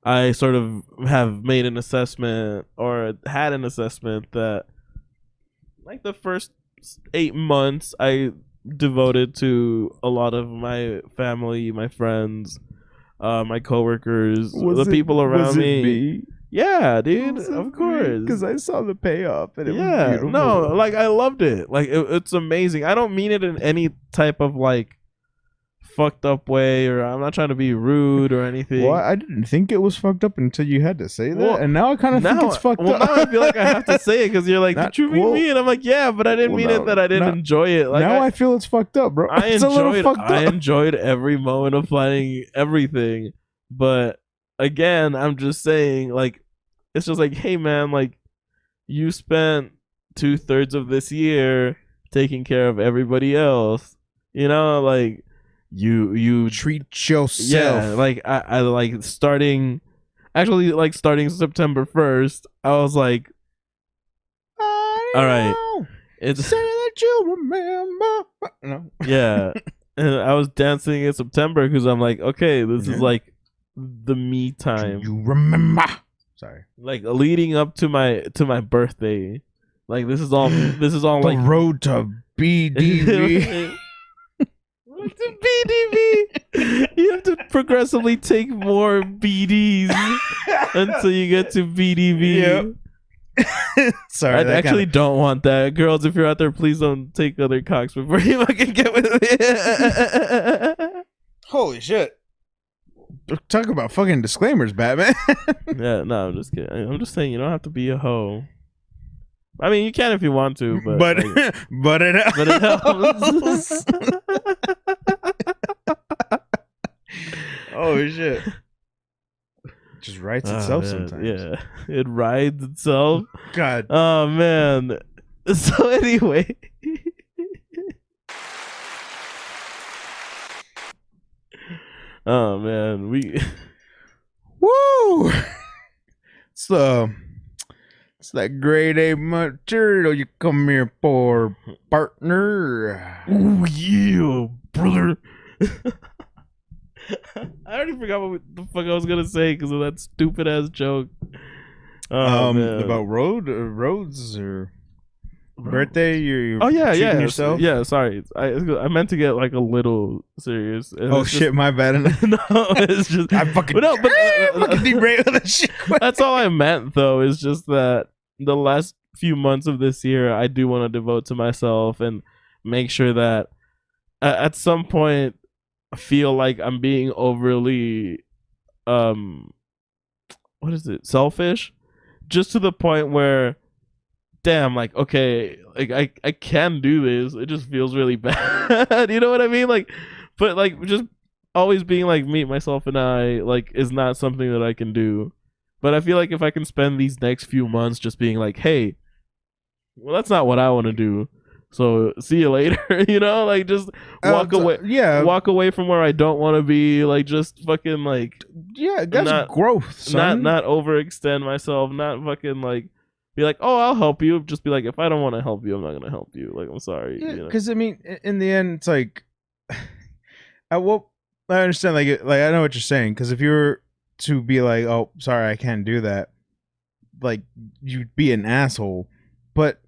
Speaker 2: I sort of have made an assessment or had an assessment that like the first 8 months I devoted to a lot of my family, my friends, my coworkers, the people around me. Yeah, dude, of course.
Speaker 1: Because I saw the payoff and it was
Speaker 2: Yeah,
Speaker 1: beautiful.
Speaker 2: no, like I loved it. Like it's amazing. I don't mean it in any type of like fucked up way, or I'm not trying to be rude or anything.
Speaker 1: Well, I didn't think it was fucked up until you had to say that,
Speaker 2: Well,
Speaker 1: and now I kind of think it's fucked up.
Speaker 2: Now I feel like I have to say it because you're like,
Speaker 1: Not-
Speaker 2: did you mean
Speaker 1: well-
Speaker 2: me? And I'm like, yeah, but I didn't
Speaker 1: well,
Speaker 2: mean
Speaker 1: no,
Speaker 2: it that I didn't
Speaker 1: not-
Speaker 2: enjoy it. Like
Speaker 1: now I feel it's fucked up, bro.
Speaker 2: I
Speaker 1: It's a little
Speaker 2: enjoyed
Speaker 1: fucked
Speaker 2: I
Speaker 1: up.
Speaker 2: enjoyed every moment of playing everything. But again, I'm just saying, like, it's just like, hey man, like you spent 2/3 of this year taking care of everybody else. You know, like you
Speaker 1: Treat yourself.
Speaker 2: yeah, like I like starting September 1st, I was like,
Speaker 1: all
Speaker 2: right. it's
Speaker 1: Say that you remember. No.
Speaker 2: yeah. And I was dancing in September because I'm like, okay, this
Speaker 1: Yeah.
Speaker 2: is like the me time.
Speaker 1: You remember. Sorry.
Speaker 2: Like leading up to my birthday. Like this is all
Speaker 1: The
Speaker 2: like
Speaker 1: road to BDV.
Speaker 2: Road to BDB. You have to progressively take more BDs until you get to BDB.
Speaker 1: Yep. Sorry.
Speaker 2: I
Speaker 1: that
Speaker 2: actually don't want that. Girls, if you're out there, please don't take other cocks before you fucking get with me.
Speaker 1: Holy shit. Talk about fucking disclaimers, Batman.
Speaker 2: Yeah, no, I'm just kidding. I'm just saying you don't have to be a hoe. I mean, you can if you want to, but
Speaker 1: but
Speaker 2: like,
Speaker 1: but it
Speaker 2: but it helps.
Speaker 1: Oh shit. Just writes itself
Speaker 2: Man,
Speaker 1: sometimes.
Speaker 2: Yeah, it rides itself.
Speaker 1: God.
Speaker 2: Oh man. So anyway. Oh man,
Speaker 1: Woo! It's that grade A material you come here for, partner.
Speaker 2: oh yeah, brother. I already forgot what the fuck I was gonna say because of that stupid ass joke. Oh, man.
Speaker 1: About roads or birthday. You're
Speaker 2: Oh yeah,
Speaker 1: treating
Speaker 2: yeah,
Speaker 1: yourself.
Speaker 2: yeah. Sorry, I meant to get like a little serious. And
Speaker 1: Oh
Speaker 2: it's
Speaker 1: shit, my bad.
Speaker 2: Just, no, it's just
Speaker 1: I fucking
Speaker 2: no, but
Speaker 1: fucking derailed that shit.
Speaker 2: that's all I meant though. Is just that the last few months of this year, I do want to devote to myself and make sure that at some point I feel like I'm being overly what is it, selfish, just to the point where damn, like okay, like I can do this, it just feels really bad. You know what I mean? Like, but like just always being like me, myself and I, like, is not something that I can do. But I feel like if I can spend these next few months just being like, hey, well, that's not what I want to do, so see you later. You know, like just walk away.
Speaker 1: Yeah,
Speaker 2: Walk away from where I don't want to be. Like just fucking like
Speaker 1: yeah. That's
Speaker 2: not-
Speaker 1: growth, son.
Speaker 2: not overextend myself. Not fucking like be like, oh, I'll help you. Just be like, if I don't want to help you, I'm not gonna help you. Like, I'm sorry.
Speaker 1: Yeah,
Speaker 2: you know?
Speaker 1: because I mean, in the end, it's like, at what I understand. Like I know what you're saying. Because if you were to be like, oh, sorry, I can't do that, like you'd be an asshole. But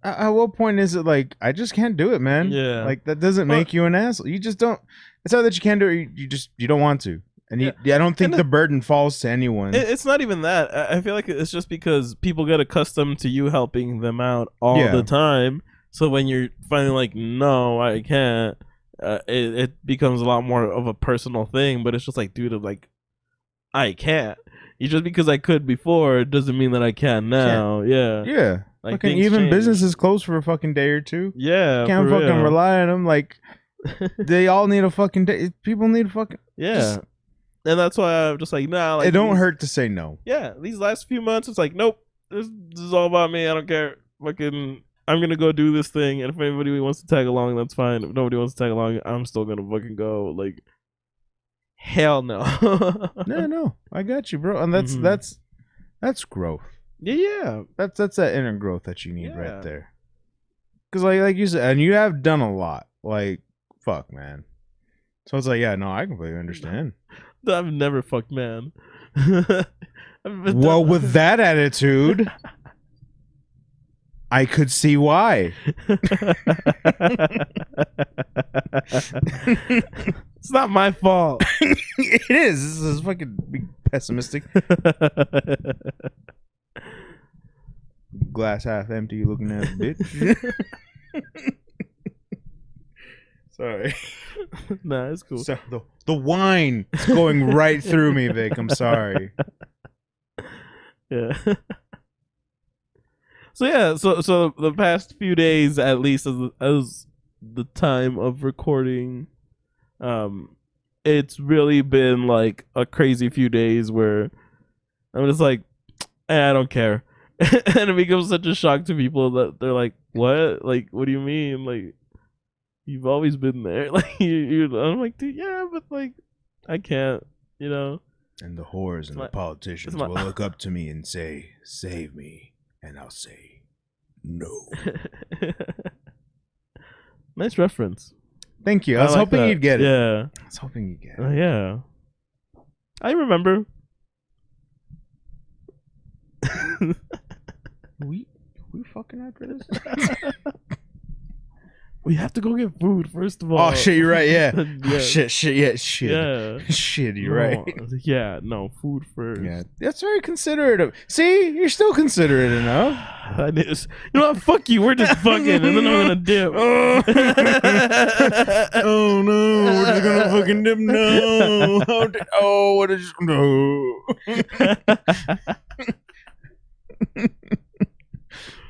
Speaker 1: at what point is it like I just can't do it, man?
Speaker 2: Yeah.
Speaker 1: Like that doesn't
Speaker 2: But-
Speaker 1: make you an asshole. You just don't. It's not that you can't do it. You don't want to. And
Speaker 2: Yeah.
Speaker 1: I don't think
Speaker 2: And
Speaker 1: the burden falls to anyone.
Speaker 2: It's not even that. I feel like it's just because people get accustomed to you helping them out all
Speaker 1: Yeah.
Speaker 2: the time. So when you're finally like, no, I can't, it becomes a lot more of a personal thing. But it's just like, dude, like, I can't. Just because I could before doesn't mean that I can now. Yeah.
Speaker 1: Yeah.
Speaker 2: Like,
Speaker 1: Fucking
Speaker 2: things
Speaker 1: even
Speaker 2: change.
Speaker 1: businesses close for a fucking day or two.
Speaker 2: Yeah.
Speaker 1: Can't
Speaker 2: for
Speaker 1: fucking
Speaker 2: real.
Speaker 1: rely on them. Like they all need a fucking day. People need a fucking.
Speaker 2: Yeah.
Speaker 1: Just-
Speaker 2: And that's why I'm just like, nah. Like,
Speaker 1: it don't
Speaker 2: these-
Speaker 1: hurt to say no.
Speaker 2: Yeah, these last few months, it's like, nope, this is all about me. I don't care. Fucking, I'm gonna go do this thing, and if anybody wants to tag along, that's fine. If nobody wants to tag along, I'm still gonna fucking go. Like, hell no.
Speaker 1: No, I got you, bro. And that's
Speaker 2: Mhm.
Speaker 1: that's growth.
Speaker 2: Yeah.
Speaker 1: That's that inner growth that you need
Speaker 2: Yeah.
Speaker 1: right there. Because like you said, and you have done a lot. Like fuck, man. So it's like, yeah, no, I completely understand.
Speaker 2: I've never fucked man.
Speaker 1: Well, with that attitude, I could see why.
Speaker 2: It's not my fault.
Speaker 1: It is. This is fucking be pessimistic. Glass half empty looking ass bitch. Sorry.
Speaker 2: Nah, it's cool.
Speaker 1: So, the wine is going right through me, Vic. I'm sorry.
Speaker 2: Yeah. So the past few days, at least as the time of recording, it's really been like a crazy few days where I'm just like, I don't care, and it becomes such a shock to people that they're like, what? Like, what do you mean? Like, you've always been there. Like, I'm like, dude, yeah, but like, I can't, you know.
Speaker 1: And the whores and
Speaker 2: my-
Speaker 1: the politicians
Speaker 2: it's my-
Speaker 1: will look up to me and say, "Save me," and I'll say, "No."
Speaker 2: Nice reference.
Speaker 1: Thank you. I was
Speaker 2: like
Speaker 1: hoping
Speaker 2: that.
Speaker 1: you'd get it.
Speaker 2: Yeah.
Speaker 1: I was hoping you'd get it.
Speaker 2: Yeah. I remember.
Speaker 1: We fucking after this?
Speaker 2: We have to go get food first of all.
Speaker 1: Oh shit, you're right. Yeah.
Speaker 2: Yeah.
Speaker 1: Oh, shit. Yeah. Shit.
Speaker 2: Yeah.
Speaker 1: Shit. You're
Speaker 2: No,
Speaker 1: right.
Speaker 2: Yeah. No, food first.
Speaker 1: Yeah. That's very considerate of. See, you're still considerate enough.
Speaker 2: I need to, you know what? Fuck you. We're just fucking, and then I'm gonna dip.
Speaker 1: Oh no, we're just gonna fucking dip. No. Oh, what is no?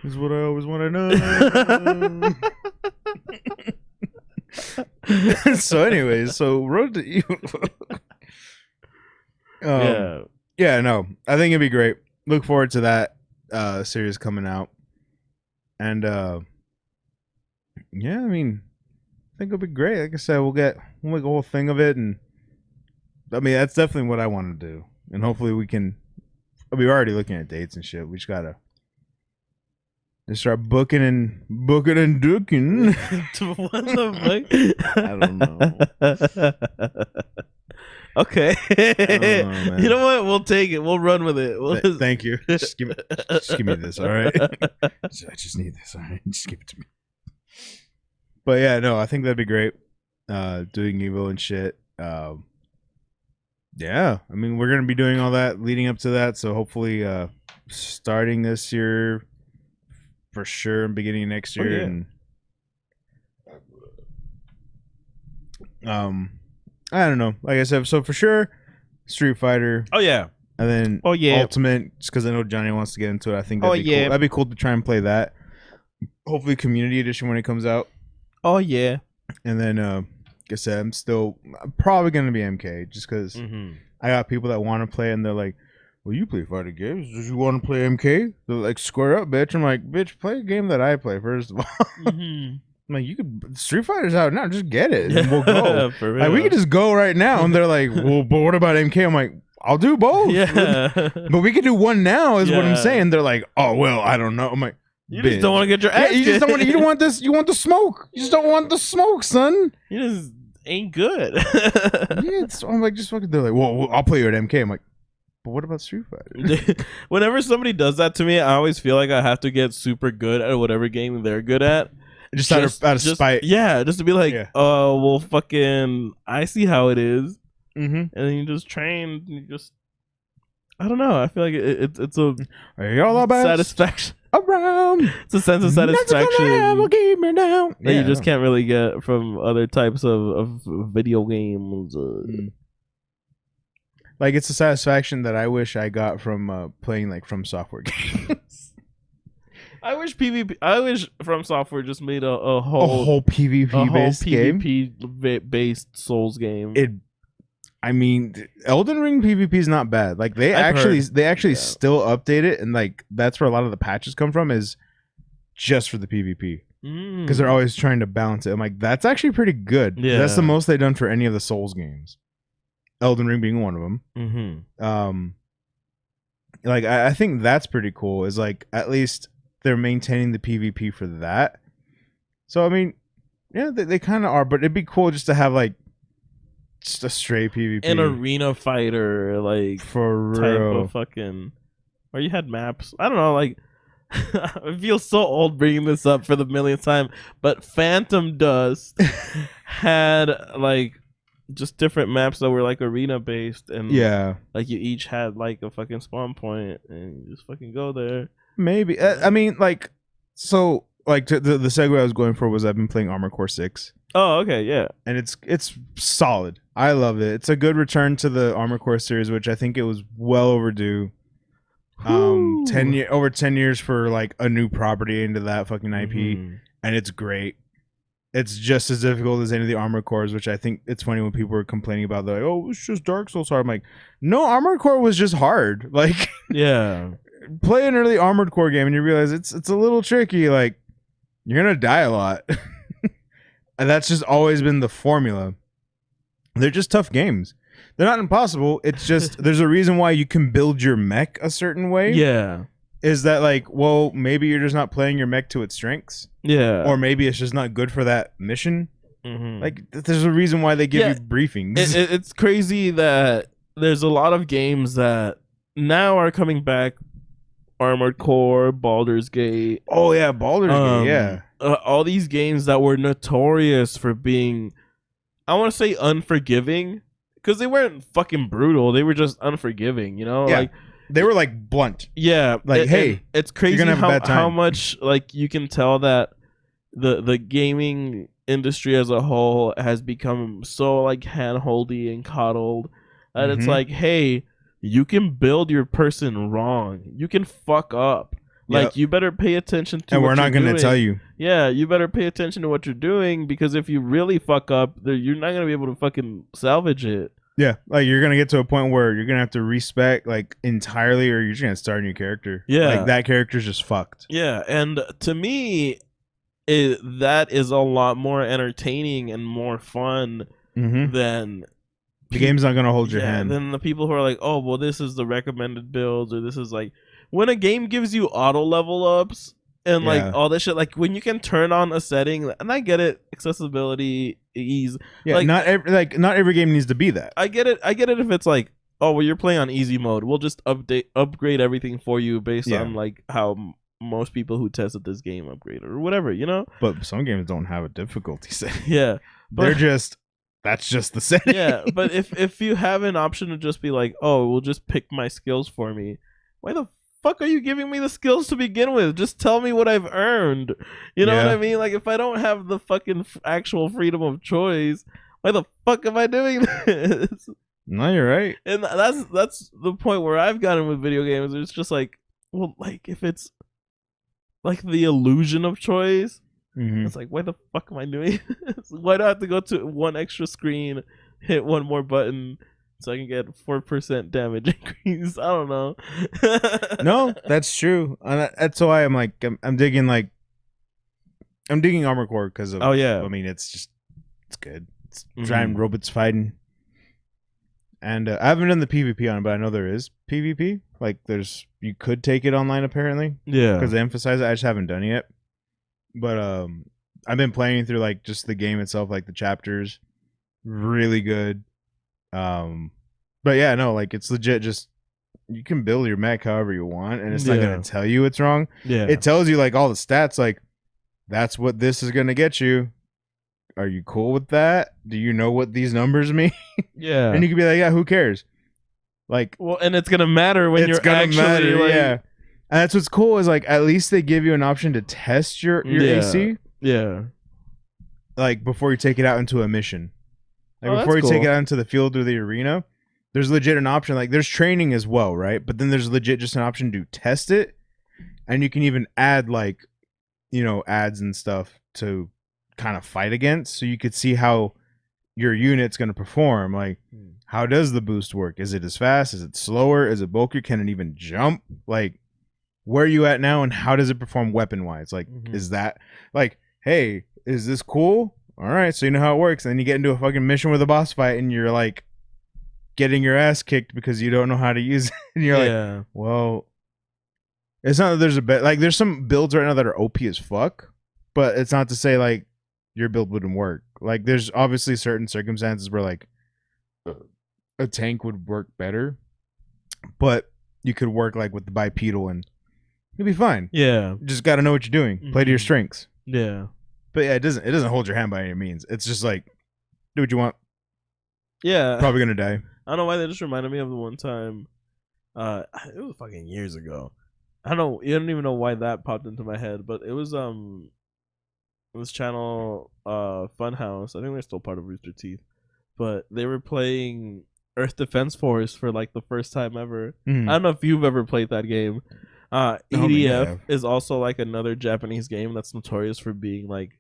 Speaker 1: Is what I always want to know. So, anyways, so road to you. Yeah, no, I think it'd be great. Look forward to that series coming out, and yeah, I mean, I think it'll be great. Like I said, we'll make a whole thing of it, and I mean, that's definitely what I want to do, and hopefully we can. We're already looking at dates and shit. We just gotta just start booking and dooking.
Speaker 2: What the fuck?
Speaker 1: I don't know.
Speaker 2: Okay.
Speaker 1: man.
Speaker 2: You know what? We'll take it. We'll run with it.
Speaker 1: Thank you. Just give me this, all right? I just need this, all right? Just give it to me. But yeah, no, I think that'd be great. Doing evil and shit. Yeah, I mean, we're gonna be doing all that leading up to that, so hopefully, starting this year for sure, and beginning of next year,
Speaker 2: yeah.
Speaker 1: and I don't know. Like I said, so for sure, Street Fighter.
Speaker 2: Oh yeah.
Speaker 1: And then Ultimate, just because I know Johnny wants to get into it. I think that'd be cool. That'd be cool to try and play that. Hopefully, Community Edition when it comes out.
Speaker 2: Oh yeah.
Speaker 1: And then, like I said, I'm probably gonna be MK, just because I got people that want to play, and they're like, "Well, you play fighting games. Do you want to play MK?" They're like, "Square up, bitch." I'm like, "Bitch, play a game that I play first of all." I'm like, "You could Street Fighter's out now. Just get it, and we'll go."
Speaker 2: For real.
Speaker 1: Like, we could just go right now. And they're like, "Well, but what about MK?" I'm like, "I'll do both."
Speaker 2: Yeah.
Speaker 1: But we could do one now, is what I'm
Speaker 2: Yeah.
Speaker 1: saying. They're like, "Oh well, I don't know." I'm like,
Speaker 2: You just don't want to get your ass
Speaker 1: you just don't want.
Speaker 2: kicked.
Speaker 1: You don't want this. You want the smoke. You just don't want the smoke, son.
Speaker 2: You just ain't good.
Speaker 1: Yeah, I'm like, just fucking. They're like, well, I'll play you at MK. I'm like, but what about Street Fighter?
Speaker 2: Whenever somebody does that to me, I always feel like I have to get super good at whatever game they're good at.
Speaker 1: Just out of spite.
Speaker 2: Yeah, just to be like,
Speaker 1: Yeah.
Speaker 2: oh, well, fucking, I see how it is.
Speaker 1: Mm-hmm.
Speaker 2: And then you just train, you just, I don't know. I feel like it's a satisfaction.
Speaker 1: Around.
Speaker 2: It's a sense of satisfaction
Speaker 1: that
Speaker 2: you just can't really get from other types of video games.
Speaker 1: Like, it's a satisfaction that I wish I got from playing like From Software games.
Speaker 2: I wish From Software just made a whole
Speaker 1: PvP based game.
Speaker 2: PvP based Souls game.
Speaker 1: I mean, Elden Ring PvP is not bad. Like they actually still update it, and like that's where a lot of the patches come from, is just for the PvP, because they're always trying to balance it. I'm like, that's actually pretty good.
Speaker 2: Yeah,
Speaker 1: that's the most they've done for any of the Souls games. Elden Ring being one of them.
Speaker 2: Mm-hmm.
Speaker 1: Like I think that's pretty cool. Is like at least they're maintaining the PvP for that. So I mean, yeah, they kind of are, but it'd be cool just to have like just a straight PvP,
Speaker 2: an arena fighter, like
Speaker 1: for
Speaker 2: type
Speaker 1: real.
Speaker 2: of fucking, where you had maps. I don't know, like I feel so old bringing this up for the millionth time, but Phantom Dust had like just different maps that were like arena based, and
Speaker 1: Yeah,
Speaker 2: like you each had like a fucking spawn point, and you just fucking go there.
Speaker 1: maybe. I mean, like, so like the segue I was going for was I've been playing Armored Core 6.
Speaker 2: Oh, okay, yeah.
Speaker 1: And it's solid. I love it. It's a good return to the Armored Core series, which I think it was well overdue.
Speaker 2: Whew.
Speaker 1: Over 10 years for like a new property into that fucking IP, and it's great. It's just as difficult as any of the Armored Cores, which I think it's funny when people were complaining about. They're like, "Oh, it's just Dark Souls hard." I'm like, no, Armored Core was just hard. Like,
Speaker 2: yeah,
Speaker 1: play an early Armored Core game and you realize it's a little tricky. Like, you're gonna die a lot. And that's just always been the formula. They're just tough games. They're not impossible. It's just there's a reason why you can build your mech a certain way.
Speaker 2: yeah.
Speaker 1: Is that like, well, maybe you're just not playing your mech to its strengths.
Speaker 2: Yeah.
Speaker 1: Or maybe it's just not good for that mission.
Speaker 2: Mm-hmm.
Speaker 1: Like, there's a reason why they give you briefings.
Speaker 2: It's crazy that there's a lot of games that now are coming back. Armored Core, Baldur's Gate.
Speaker 1: Oh, yeah, Baldur's Gate, yeah.
Speaker 2: All these games that were notorious for being, I want to say unforgiving, because they weren't fucking brutal. They were just unforgiving, you know?
Speaker 1: Yeah.
Speaker 2: Like,
Speaker 1: they were like blunt.
Speaker 2: Yeah.
Speaker 1: Like, hey,
Speaker 2: it's crazy
Speaker 1: you're gonna have a bad time.
Speaker 2: How much like you can tell that the gaming industry as a whole has become so like handholdy and coddled that it's like, hey, you can build your person wrong. You can fuck up. Like, you better pay attention to. And we're not going to
Speaker 1: tell you.
Speaker 2: Yeah, you better pay attention to what you're doing, because if you really fuck up, you're not going to be able to fucking salvage it.
Speaker 1: Yeah, like you're gonna get to a point where you're gonna have to respec like entirely, or you're just gonna start a new character.
Speaker 2: Yeah,
Speaker 1: like that character's just fucked.
Speaker 2: Yeah, and to me, that is a lot more entertaining and more fun than
Speaker 1: the game's not gonna hold your hand.
Speaker 2: Than the people who are like, oh, well, this is the recommended builds, or this is like when a game gives you auto level ups and like all this shit. Like when you can turn on a setting, and I get it, accessibility, ease.
Speaker 1: Yeah,
Speaker 2: like,
Speaker 1: not every game needs to be that.
Speaker 2: I get it if it's like, oh, well, you're playing on easy mode, we'll just upgrade everything for you based on like how most people who tested this game upgrade or whatever, you know.
Speaker 1: But some games don't have a difficulty setting.
Speaker 2: Yeah,
Speaker 1: they're just that's just the setting.
Speaker 2: Yeah, but if you have an option to just be like, oh, we'll just pick my skills for me, why the fuck are you giving me the skills to begin with? Just tell me what I've earned. You know what I mean? Like, if I don't have the fucking actual freedom of choice, why the fuck am I doing this?
Speaker 1: No, you're right.
Speaker 2: And that's the point where I've gotten with video games. It's just like, well, like if it's like the illusion of choice, it's like, why the fuck am I doing this? Why do I have to go to one extra screen, hit one more button, so I can get 4% damage increase? I don't know.
Speaker 1: No, that's true. That's why I'm like, I'm digging Armored Core because of.
Speaker 2: Oh yeah.
Speaker 1: I mean, it's good. It's giant robots fighting, and I haven't done the PvP on it, but I know there is PvP. Like, you could take it online apparently.
Speaker 2: Yeah.
Speaker 1: Because they emphasize it. I just haven't done it yet. But I've been playing through like just the game itself, like the chapters. really good. But yeah, no, like it's legit. Just you can build your mech however you want, and it's not
Speaker 2: Yeah.
Speaker 1: gonna tell you it's wrong.
Speaker 2: Yeah.
Speaker 1: It tells you like all the stats, like that's what this is gonna get you. Are you cool with that? Do you know what these numbers mean?
Speaker 2: Yeah.
Speaker 1: And you can be like, yeah, who cares? Like,
Speaker 2: Well, and it's gonna matter when
Speaker 1: it's
Speaker 2: you're
Speaker 1: gonna
Speaker 2: actually
Speaker 1: matter,
Speaker 2: like,
Speaker 1: yeah. And that's what's cool is like at least they give you an option to test your
Speaker 2: yeah,
Speaker 1: AC,
Speaker 2: yeah.
Speaker 1: like before you take it out into a mission. Like
Speaker 2: Oh, that's
Speaker 1: before you take
Speaker 2: cool.
Speaker 1: it out into the field or the arena, there's legit an option. Like there's training as well, right? But then there's legit just an option to test it, and you can even add like, you know, ads and stuff to kind of fight against, so you could see how your unit's going to perform. Like, how does the boost work? Is it as fast? Is it slower? Is it bulkier? Can it even jump? Like, where are you at now, and how does it perform weapon wise? Like, is that like, hey, is this cool? All right, so you know how it works. And then you get into a fucking mission with a boss fight, and you're like getting your ass kicked because you don't know how to use it. And you're like, well, it's not that there's a bit like there's some builds right now that are OP as fuck, but it's not to say like your build wouldn't work. Like there's obviously certain circumstances where like a tank would work better, but you could work like with the bipedal and you'll be fine.
Speaker 2: Yeah.
Speaker 1: You just got to know what you're doing. Play to your strengths.
Speaker 2: Yeah.
Speaker 1: But yeah, it doesn't hold your hand by any means. It's just like do what you want.
Speaker 2: Yeah.
Speaker 1: Probably gonna die.
Speaker 2: I don't know why that just reminded me of the one time. It was fucking years ago. I don't even know why that popped into my head, but it was this channel Funhouse. I think they're still part of Rooster Teeth, but they were playing Earth Defense Force for like the first time ever. I don't know if you've ever played that game. EDF is also like another Japanese game that's notorious for being like,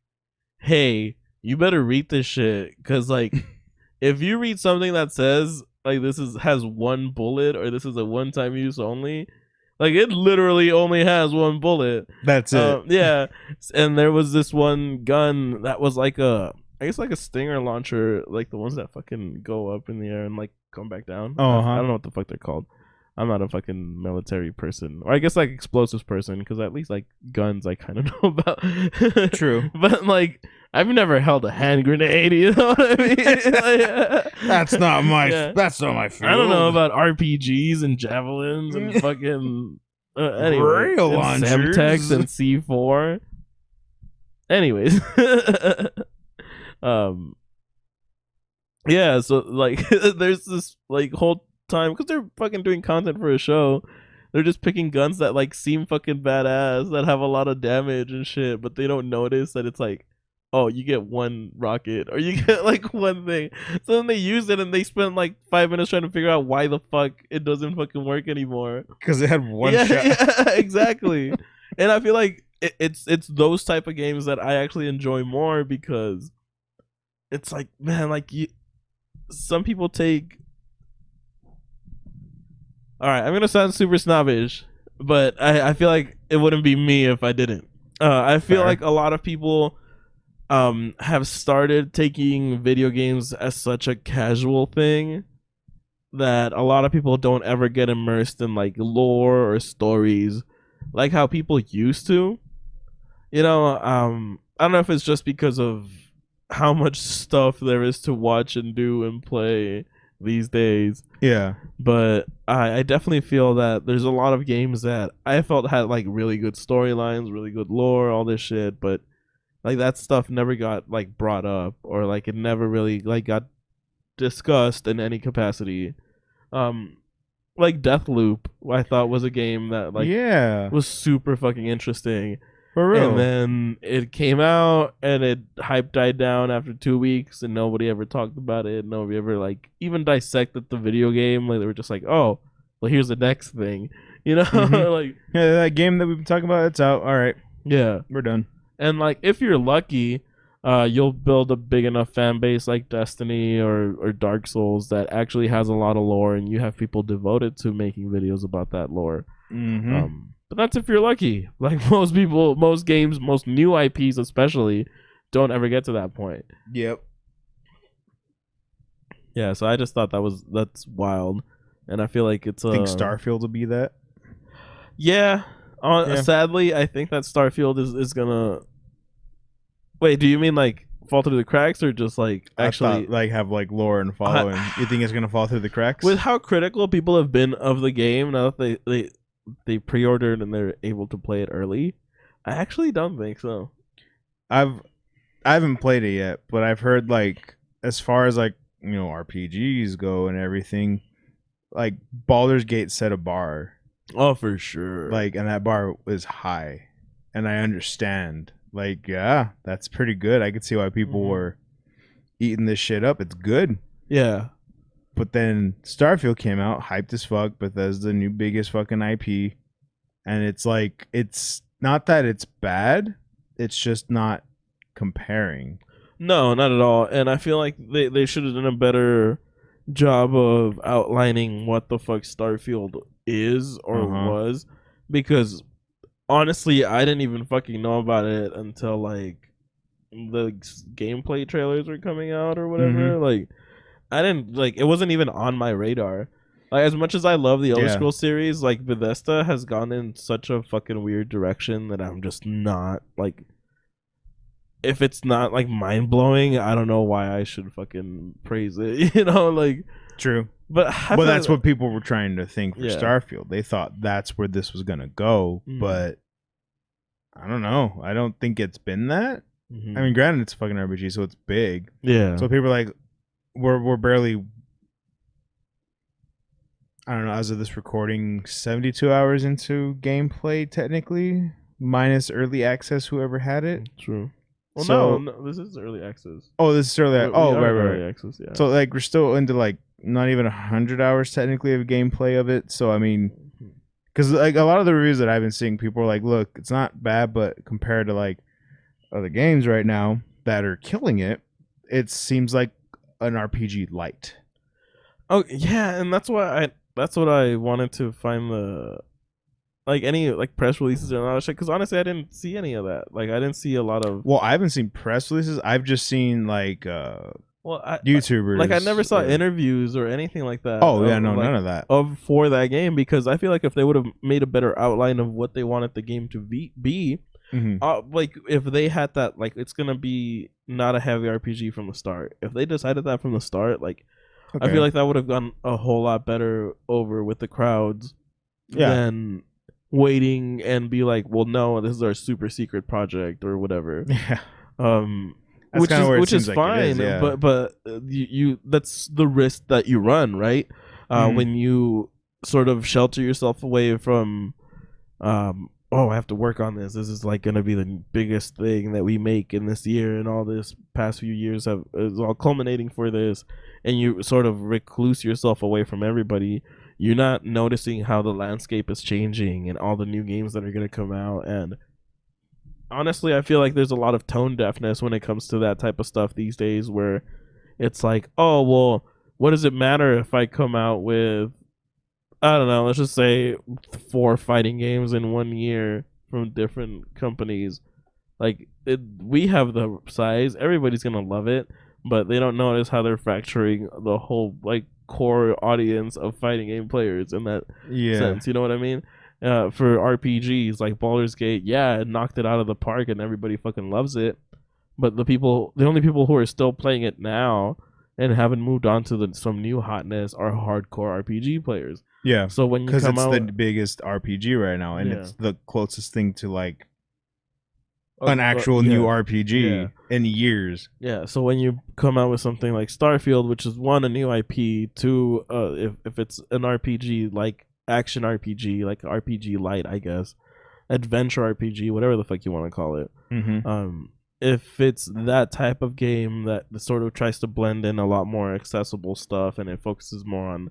Speaker 2: hey, you better read this shit, because like if you read something that says like has one bullet or this is a one-time use only, like it literally only has one bullet.
Speaker 1: That's it.
Speaker 2: Yeah. And there was this one gun that was like I guess like a stinger launcher, like the ones that fucking go up in the air and like come back down. I don't know what the fuck they're called. I'm not a fucking military person, or I guess like explosives person, because at least like guns I kind of know about.
Speaker 1: True.
Speaker 2: But like I've never held a hand grenade. You know what I mean? Like,
Speaker 1: that's not my field.
Speaker 2: I don't know about RPGs and javelins and fucking anyway,
Speaker 1: rail
Speaker 2: and
Speaker 1: launchers.
Speaker 2: Semtex and C4. Anyways, yeah. So like, there's this like whole time because they're fucking doing content for a show. They're just picking guns that like seem fucking badass, that have a lot of damage and shit, but they don't notice that it's like, oh, you get one rocket or you get like one thing. So then they use it and they spend like 5 minutes trying to figure out why the fuck it doesn't fucking work anymore.
Speaker 1: Because it had one shot.
Speaker 2: Yeah, exactly. And I feel like it's those type of games that I actually enjoy more, because it's like, man, like some people take. All right, I'm gonna sound super snobbish, but I feel like it wouldn't be me if I didn't. I feel like a lot of people have started taking video games as such a casual thing that a lot of people don't ever get immersed in like lore or stories like how people used to. You know, I don't know if it's just because of how much stuff there is to watch and do and play these days.
Speaker 1: Yeah.
Speaker 2: But I definitely feel that there's a lot of games that I felt had like really good storylines, really good lore, all this shit, but like that stuff never got like brought up, or like it never really like got discussed in any capacity. Like Deathloop, I thought was a game that like was super fucking interesting.
Speaker 1: For real.
Speaker 2: And then it came out and hype died down after 2 weeks and nobody ever talked about it. Nobody ever like even dissected the video game. Like they were just like, oh, well here's the next thing. You know? Like
Speaker 1: yeah, that game that we've been talking about, it's out. All right.
Speaker 2: Yeah.
Speaker 1: We're done.
Speaker 2: And like if you're lucky, you'll build a big enough fan base like Destiny or Dark Souls that actually has a lot of lore, and you have people devoted to making videos about that lore. But that's if you're lucky. Like most people, most games, most new IPs especially, don't ever get to that point.
Speaker 1: Yep.
Speaker 2: Yeah, so I just thought that's wild, and I feel like it's
Speaker 1: think Starfield will be that.
Speaker 2: Yeah. Sadly, I think that Starfield is gonna. Wait, do you mean like fall through the cracks, or just like
Speaker 1: I
Speaker 2: actually
Speaker 1: thought, like, have like lore and following. You think it's gonna fall through the cracks?
Speaker 2: with how critical people have been of the game now that they pre-ordered and they're able to play it early? I actually don't think so.
Speaker 1: I haven't played it yet, but I've heard, like, as far as like, you know, RPGs go and everything, like Baldur's Gate set a bar,
Speaker 2: Oh, for sure.
Speaker 1: like, and that bar is high, and I understand. Like, yeah, that's pretty good. I could see why people were eating this shit up. It's good.
Speaker 2: Yeah.
Speaker 1: But then Starfield came out, hyped as fuck. Bethesda, new biggest fucking IP, and it's like, it's not that it's bad. It's just not comparing.
Speaker 2: No, not at all. And I feel like they should have done a better job of outlining what the fuck Starfield is or was, because honestly, I didn't even fucking know about it until like the gameplay trailers were coming out or whatever. Like, I didn't like it wasn't even on my radar. Like, as much as I love the Elder
Speaker 1: Yeah.
Speaker 2: Scrolls series, like Bethesda has gone in such a fucking weird direction that I'm just not like. If it's not like mind blowing, I don't know why I should fucking praise it. You know, like,
Speaker 1: True.
Speaker 2: but
Speaker 1: Well, that's what people were trying to think for
Speaker 2: Yeah.
Speaker 1: Starfield. They thought that's where this was gonna go, but I don't know. I don't think it's been that. I mean, granted, it's a fucking RPG, so it's big.
Speaker 2: yeah.
Speaker 1: So people are like, we're barely, I don't know, as of this recording, 72 hours into gameplay, technically, minus early access, whoever had it.
Speaker 2: True. Well,
Speaker 1: So-
Speaker 2: no, this is early access.
Speaker 1: Oh, this is early.
Speaker 2: We
Speaker 1: Oh,
Speaker 2: are
Speaker 1: right,
Speaker 2: in
Speaker 1: right,
Speaker 2: early
Speaker 1: right.
Speaker 2: access, yeah.
Speaker 1: So, like, we're still into, like, not even 100 hours, technically, of gameplay of it. So, I mean, because, like, a lot of the reviews that I've been seeing, people are like, look, it's not bad, but compared to, like, other games right now that are killing it, it seems like an RPG light.
Speaker 2: Oh yeah, and that's what I wanted to find the like any like press releases and all that shit. Because honestly, I didn't see any of that. Like, I didn't see a lot of.
Speaker 1: Well, I haven't seen press releases. I've just seen, like,
Speaker 2: Well,
Speaker 1: YouTubers.
Speaker 2: like, I never saw
Speaker 1: or-
Speaker 2: interviews or anything like that.
Speaker 1: Oh, yeah, no,
Speaker 2: like,
Speaker 1: none of that.
Speaker 2: for that game, because I feel like if they would have made a better outline of what they wanted the game to be, like if they had that, like, it's gonna be not a heavy RPG from the start. If they decided that from the start, like, I
Speaker 1: Okay.
Speaker 2: feel like that would have gone a whole lot better over with the crowds than waiting and be like, well, no, this is our super secret project or whatever.
Speaker 1: Yeah. That's
Speaker 2: Which
Speaker 1: kinda
Speaker 2: is
Speaker 1: where it
Speaker 2: which is
Speaker 1: seems like it
Speaker 2: fine,
Speaker 1: is, yeah.
Speaker 2: but you that's the risk that you run, right? When you sort of shelter yourself away from, oh, I have to work on this. This is like gonna be the biggest thing that we make in this year, and all this past few years is all culminating for this, and you sort of recluse yourself away from everybody. You're not noticing how the landscape is changing and all the new games that are gonna come out. And honestly, I feel like there's a lot of tone deafness when it comes to that type of stuff these days, where it's like, oh, well, what does it matter if I come out with, I don't know, let's just say 4 fighting games in 1 year from different companies. Like, we have the size, everybody's gonna love it, but they don't notice how they're fracturing the whole, like, core audience of fighting game players in that sense. You know what I mean? For RPGs like Baldur's Gate, yeah, it knocked it out of the park and everybody fucking loves it. But the only people who are still playing it now and haven't moved on to some new hotness are hardcore RPG players.
Speaker 1: Yeah.
Speaker 2: So when you
Speaker 1: Because
Speaker 2: come
Speaker 1: it's
Speaker 2: out,
Speaker 1: the biggest RPG right now, and it's the closest thing to, like, an actual new RPG in years.
Speaker 2: Yeah, so when you come out with something like Starfield, which is one, a new IP, two, if it's an RPG like action RPG, like RPG light, I guess, adventure RPG, whatever the fuck you want to call it. If it's that type of game that sort of tries to blend in a lot more accessible stuff and it focuses more on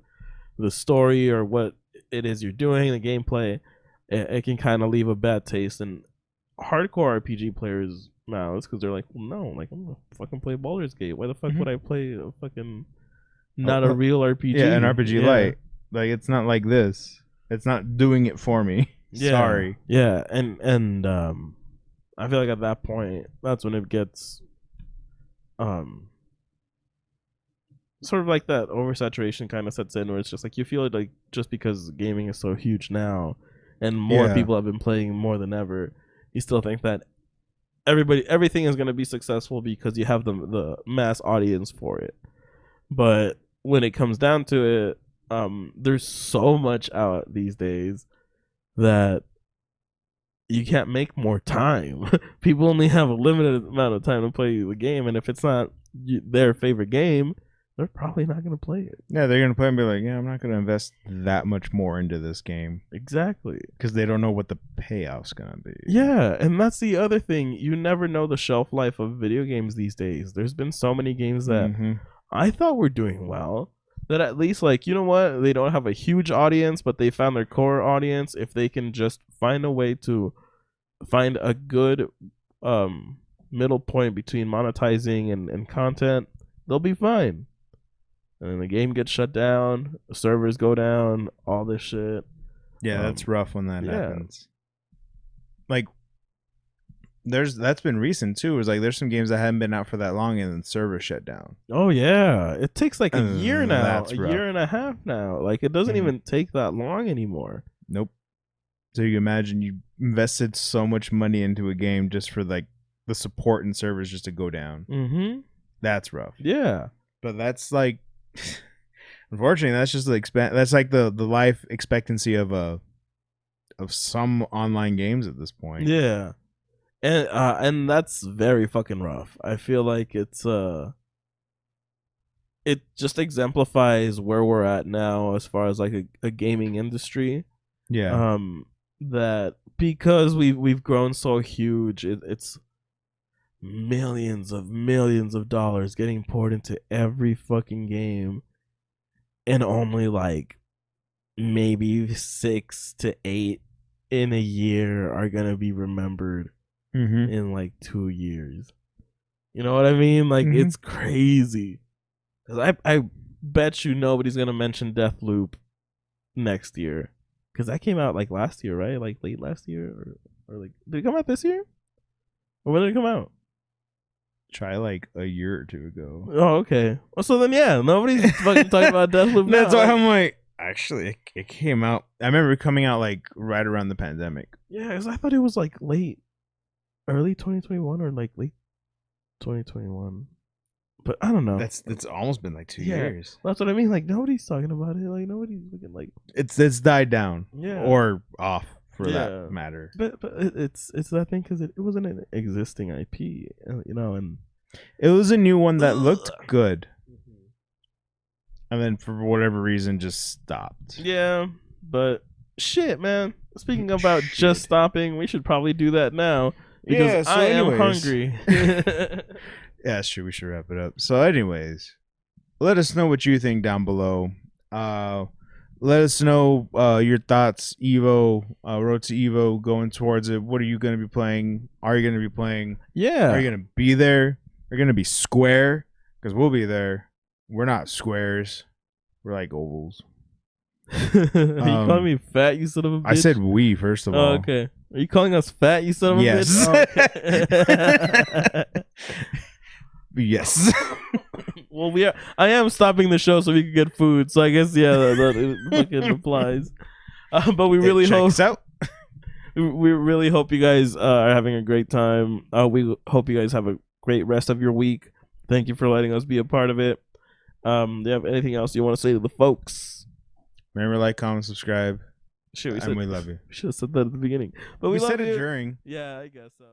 Speaker 2: the story or what it is you're doing, the gameplay, it can kind of leave a bad taste. And hardcore RPG players now, it's because they're like, well, no, like, I'm gonna fucking play Baldur's Gate. Why the fuck would I play a fucking not a real RPG?
Speaker 1: Yeah, an RPG light. Like, it's not like this. It's not doing it for me. Sorry.
Speaker 2: Yeah, and I feel like at that point, that's when it gets sort of like that oversaturation kind of sets in, where it's just like you feel like just because gaming is so huge now and more people have been playing more than ever, you still think that everything is going to be successful because you have the mass audience for it. But when it comes down to it, there's so much out these days that you can't make more time. People only have a limited amount of time to play the game, and if it's not their favorite game, they're probably not going to play it.
Speaker 1: Yeah, they're going to play and be like, yeah, I'm not going to invest that much more into this game.
Speaker 2: Exactly.
Speaker 1: Because they don't know what the payoff's going to be.
Speaker 2: Yeah, and that's the other thing. You never know the shelf life of video games these days. There's been so many games that I thought were doing well, that at least, like, you know what? They don't have a huge audience, but they found their core audience. If they can just find a way to find a good middle point between monetizing and content, they'll be fine. And then the game gets shut down, servers go down, all this shit.
Speaker 1: Yeah, that's rough when that happens. Like, that's been recent too. It's like there's some games that haven't been out for that long and then servers shut down.
Speaker 2: Oh yeah, it takes like a year now,
Speaker 1: That's
Speaker 2: a
Speaker 1: rough.
Speaker 2: year and a half now. Like it doesn't even take that long anymore.
Speaker 1: Nope. So you can imagine you invested so much money into a game just for like the support and servers just to go down.
Speaker 2: Mm-hmm.
Speaker 1: That's rough.
Speaker 2: Yeah,
Speaker 1: but that's like, unfortunately, that's just that's like the life expectancy of some online games at this point.
Speaker 2: Yeah, and that's very fucking rough. I feel like it just exemplifies where we're at now as far as like a gaming industry.
Speaker 1: Yeah.
Speaker 2: That because we've grown so huge, it's millions of dollars getting poured into every fucking game, and only like maybe 6 to 8 in a year are gonna be remembered in like 2 years. You know what I mean? Like it's crazy. Cause I bet you nobody's gonna mention Deathloop next year. Cause that came out like last year, right? Like late last year, or like did it come out this year? Or when did it come out?
Speaker 1: Try like a year or two ago.
Speaker 2: Oh, okay. Well, so then yeah, nobody's fucking talking about Deathloop now.
Speaker 1: That's why I'm like, actually, it came out. I remember it coming out like right around the pandemic.
Speaker 2: Yeah, because I thought it was like early 2021 or like late 2021. But I don't know.
Speaker 1: That's almost been like 2 years.
Speaker 2: That's what I mean. Like nobody's talking about it. Like nobody's looking like
Speaker 1: it's died down.
Speaker 2: Yeah.
Speaker 1: Or off for that matter.
Speaker 2: But it's that thing because it wasn't an existing IP, you know, and
Speaker 1: it was a new one that looked good. And then for whatever reason just stopped.
Speaker 2: Yeah, but shit, man. Speaking about just stopping, we should probably do that now because I am hungry.
Speaker 1: Yeah, sure. We should wrap it up. So, anyways, let us know what you think down below. Let us know your thoughts. Evo, Road to Evo, going towards it. What are you going to be playing? Are you going to be playing?
Speaker 2: Yeah.
Speaker 1: Are you going to be there? Are you going to be square? Because we'll be there. We're not squares. We're like ovals.
Speaker 2: Are you calling me fat, you son of a bitch?
Speaker 1: I said we, first of all.
Speaker 2: Oh, okay. Are you calling us fat, you son of a bitch? Oh, okay.
Speaker 1: Yes.
Speaker 2: Well, I am stopping the show so we can get food. So I guess that fucking applies. But we really hope we really hope you guys are having a great time. We hope you guys have a great rest of your week. Thank you for letting us be a part of it. Do you have anything else you want to say to the folks?
Speaker 1: Remember, like, comment, subscribe.
Speaker 2: Sure,
Speaker 1: we love you.
Speaker 2: We should have said that at the beginning, but we love
Speaker 1: said
Speaker 2: you.
Speaker 1: it during.
Speaker 2: Yeah, I guess so.